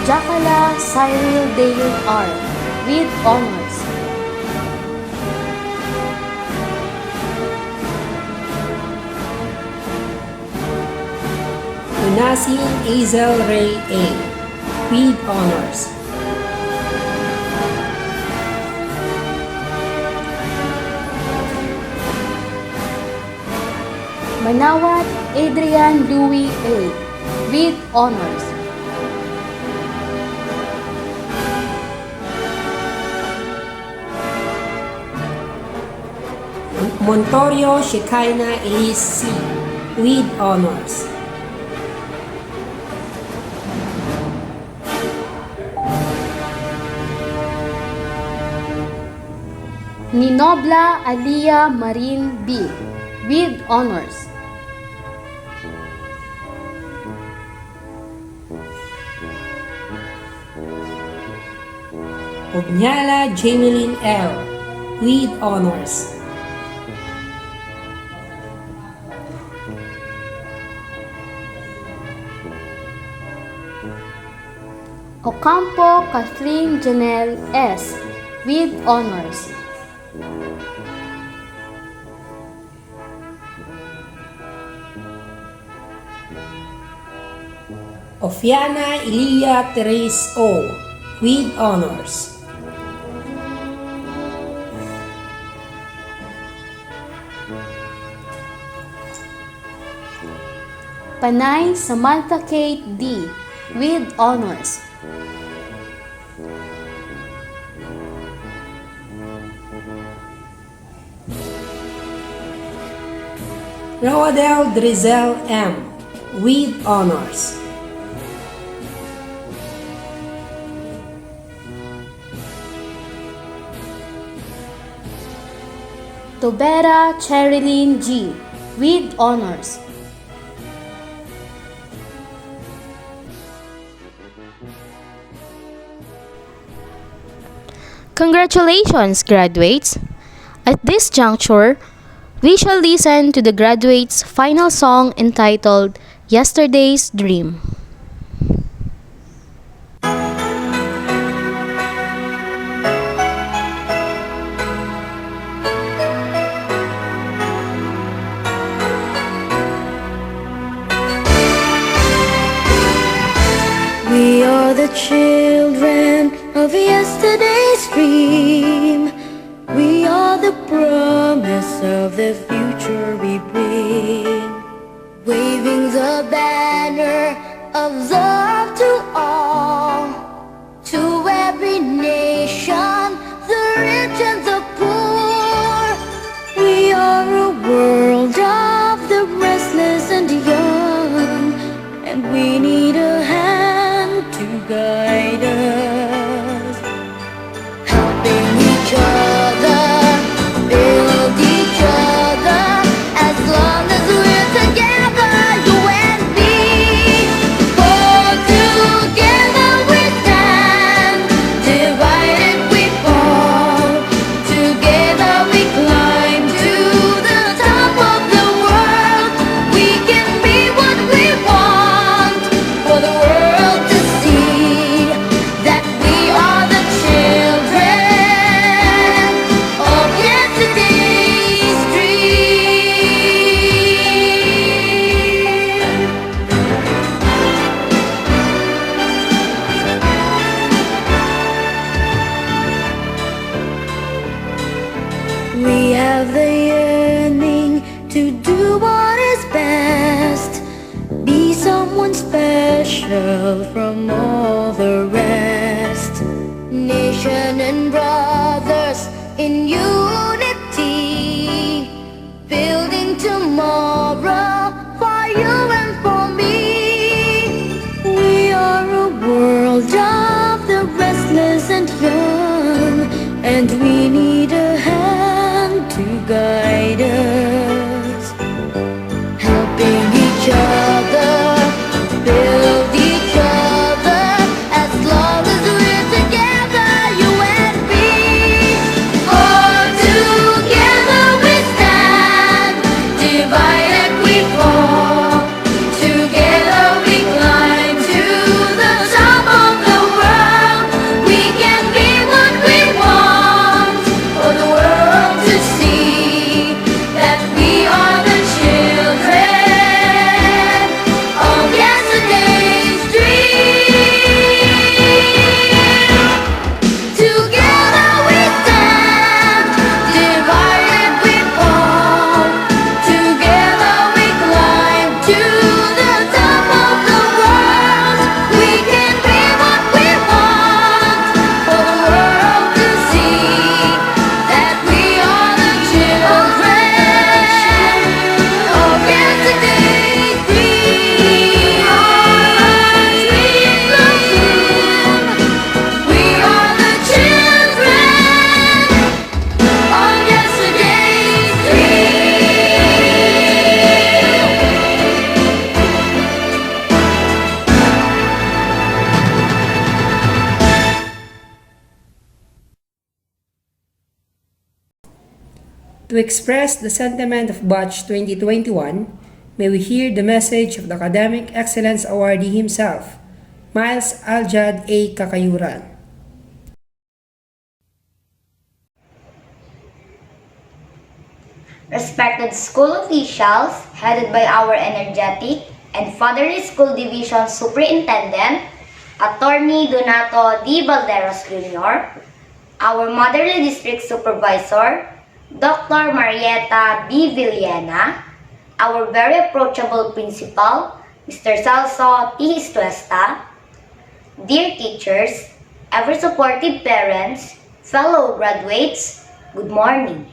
Jacala Cyril Dale R., with honors. Inasin Azel Ray A., with honors. Manawat Adrian Louis A. with honors. Montorio Shekinah Elise C. with honors. Ninobla Alia Marin B. with honors. Ognyala Jameline L. with honors. Ocampo Kathleen Janelle S. with honors. Ofiana Ilia Therese O. with honors. Panay Samantha Kate D. with honors. Roadel Drizel M. with honors. Tobera Cherilyn G. with honors. Congratulations, graduates! At this juncture, we shall listen to the graduates' final song entitled Yesterday's Dream. We are the children of yesterday's dream. We are the promise of the future we bring. Waving the banner of love to all, to every nation, the rich and the poor. We are a world of the restless and young, and we need a hand to guide us, helping each other, build each other, as long as we're together, you and me. For together we stand, divided we fall, together we climb to the top of the world. We can be what we want, for the world to see that we are the children of yesterday's dream. We have the yearning to do what is best, be someone special from all the rest. Nation and brothers in unity, building tomorrow for you and for me. We are a world of the restless and young, and we need a hand to guide us, helping each other, build each other, To express the sentiment of Batch 2021, may we hear the message of the Academic Excellence Awardee himself, Miles Aljad A. Kakayuran. Respected school officials, headed by our energetic and fatherly school division superintendent, Attorney Donato D. Balderos Jr., our motherly district supervisor, Dr. Marietta B. Villena, our very approachable principal, Mr. Celso T. Estuesta, dear teachers, ever supportive parents, fellow graduates, good morning.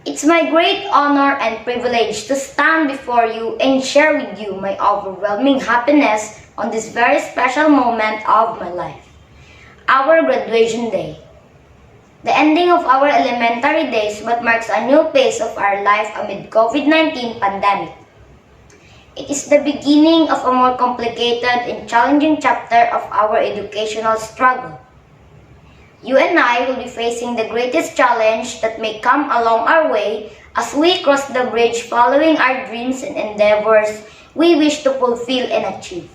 It's my great honor and privilege to stand before you and share with you my overwhelming happiness on this very special moment of my life, our graduation day. The ending of our elementary days but marks a new phase of our life amid COVID-19 pandemic. It is the beginning of a more complicated and challenging chapter of our educational struggle. You and I will be facing the greatest challenge that may come along our way as we cross the bridge following our dreams and endeavors we wish to fulfill and achieve.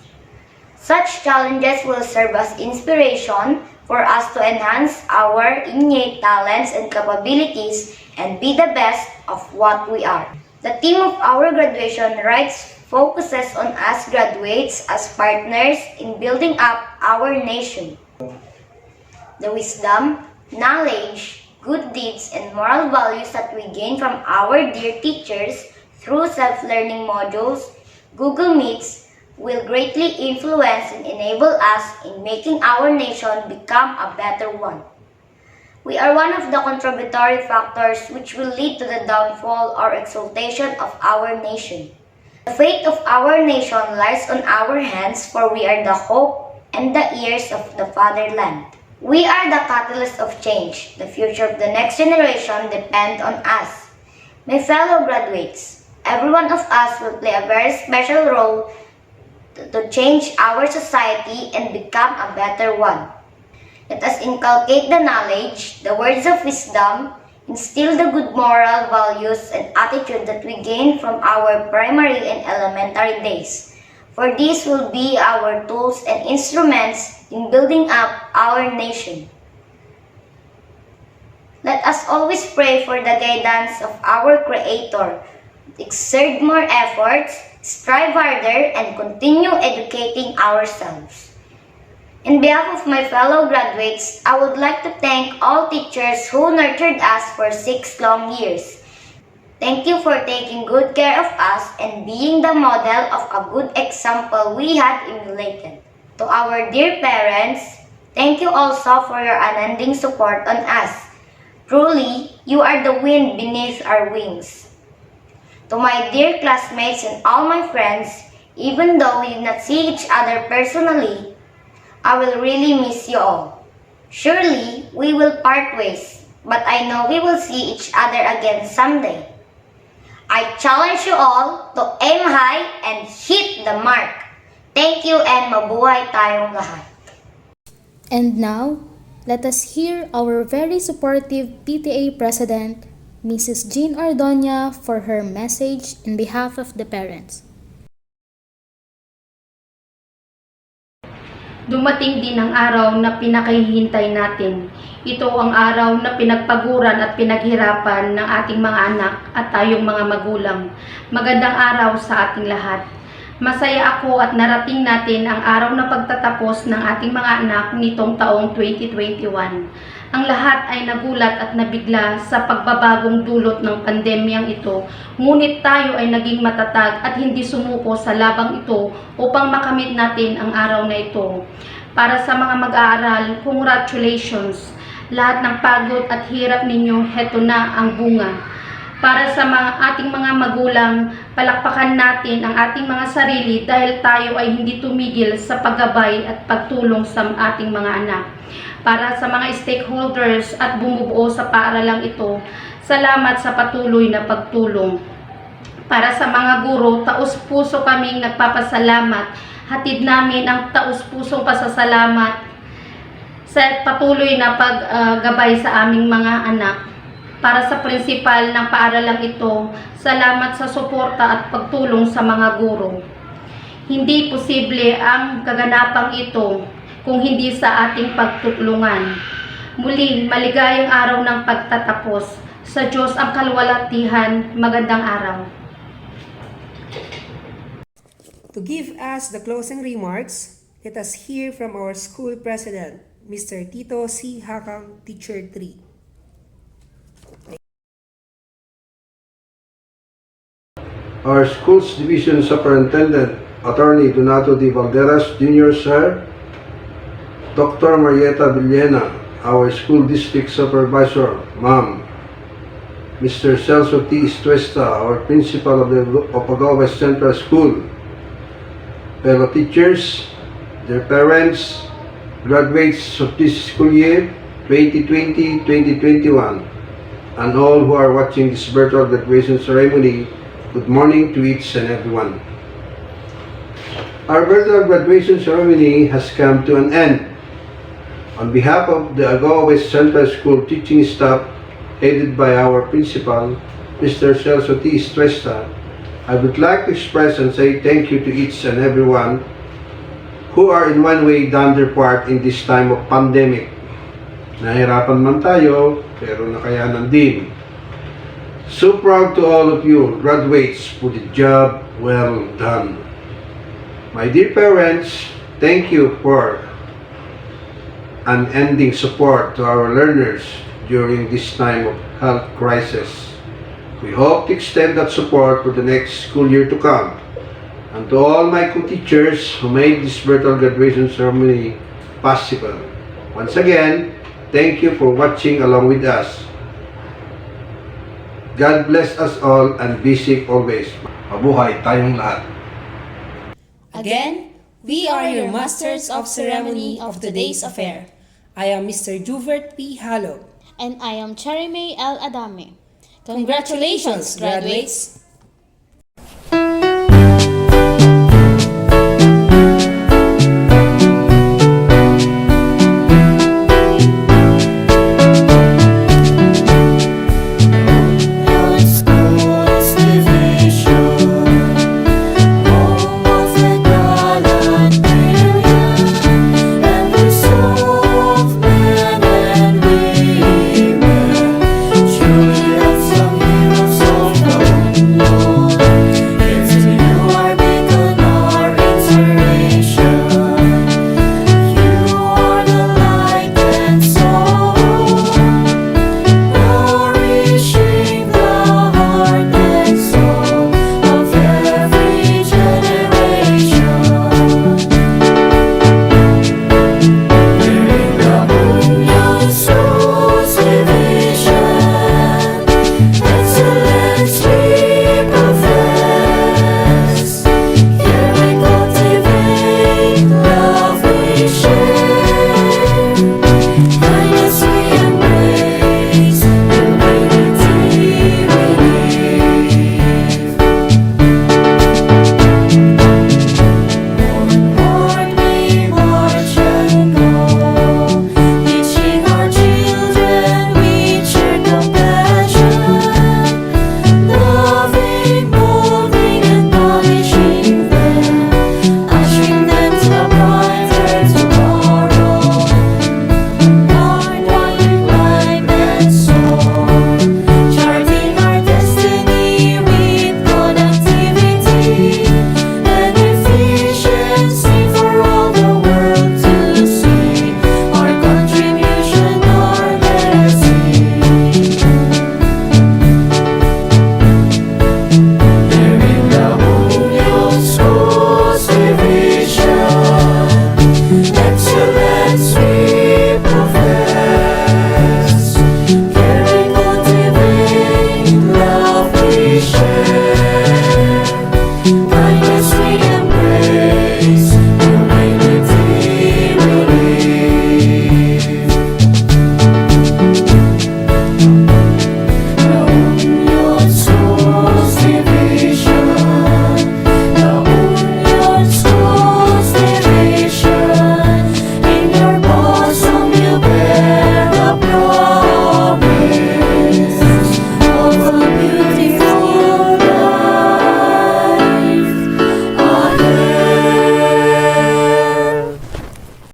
Such challenges will serve as inspiration for us to enhance our innate talents and capabilities and be the best of what we are. The theme of our graduation rites focuses on us graduates as partners in building up our nation. The wisdom, knowledge, good deeds, and moral values that we gain from our dear teachers through self-learning modules, Google Meets, will greatly influence and enable us in making our nation become a better one. We are one of the contributory factors which will lead to the downfall or exaltation of our nation. The fate of our nation lies on our hands, for we are the hope and the ears of the fatherland. We are the catalyst of change. The future of the next generation depends on us. My fellow graduates, every one of us will play a very special role to change our society and become a better one. Let us inculcate the knowledge, the words of wisdom, instill the good moral values and attitude that we gain from our primary and elementary days. For these will be our tools and instruments in building up our nation. Let us always pray for the guidance of our Creator, exert more efforts, strive harder, and continue educating ourselves. On behalf of my fellow graduates, I would like to thank all teachers who nurtured us for 6 long years. Thank you for taking good care of us and being the model of a good example we had emulated. To our dear parents, thank you also for your unending support on us. Truly, you are the wind beneath our wings. To my dear classmates and all my friends, even though we did not see each other personally, I will really miss you all. Surely, we will part ways, but I know we will see each other again someday. I challenge you all to aim high and hit the mark. Thank you and mabuhay tayong lahat. And now, let us hear our very supportive PTA President, Mrs. Jean Ordoña, for her message in behalf of the parents. Dumating din ang araw na pinakahihintay natin. Ito ang araw na pinagpaguran at pinaghirapan ng ating mga anak at tayong mga magulang. Magandang araw sa ating lahat. Masaya ako at narating natin ang araw na pagtatapos ng ating mga anak nitong taong 2021. Ang lahat ay nagulat at nabigla sa pagbabagong dulot ng pandemyang ito, ngunit tayo ay naging matatag at hindi sumuko sa labang ito upang makamit natin ang araw na ito. Para sa mga mag-aaral, congratulations! Lahat ng pagod at hirap ninyo, heto na ang bunga. Para sa ating mga magulang, palakpakan natin ang ating mga sarili dahil tayo ay hindi tumigil sa paggabay at pagtulong sa ating mga anak. Para sa mga stakeholders at bumubuo sa paaralang ito, salamat sa patuloy na pagtulong. Para sa mga guro, taus-puso kaming nagpapasalamat. Hatid namin ang taus-pusong pasasalamat sa patuloy na paggabay sa aming mga anak. Para sa prinsipal ng paaralang ito, salamat sa suporta at pagtulong sa mga guro. Hindi posible ang kaganapang ito kung hindi sa ating pagtutulungan. Muli, maligayang araw ng pagtatapos. Sa Diyos ang kalwalatihan, magandang araw. To give us the closing remarks, let us hear from our school president, Mr. Tito C. Hakang, Teacher 3. Our school's division superintendent, Attorney Donato D. Valderas Jr. Sir, Dr. Marieta Villena, our school district supervisor, Ma'am, Mr. Celso T. Estuesta, our principal of Agoo West Central School, fellow teachers, their parents, graduates of this school year 2020-2021, and all who are watching this virtual graduation ceremony, good morning to each and everyone. Our virtual graduation ceremony has come to an end. On behalf of the Agoo West Central School teaching staff, headed by our principal, Mr. Celso T. Estuesta, I would like to express and say thank you to each and everyone who are in one way done their part in this time of pandemic. Nahirapan man tayo, pero nakayanan din. So proud to all of you graduates for the job well done. My dear parents, thank you for unending support to our learners during this time of health crisis. We hope to extend that support for the next school year to come. And to all my co-teachers who made this virtual graduation ceremony possible. Once again, thank you for watching along with us. God bless us all and be safe always. Mabuhay tayong lahat. Again, we are your masters of ceremony of today's affair. I am Mr. Juvert P. Halo. And I am Cherime L. Adame. Congratulations, graduates!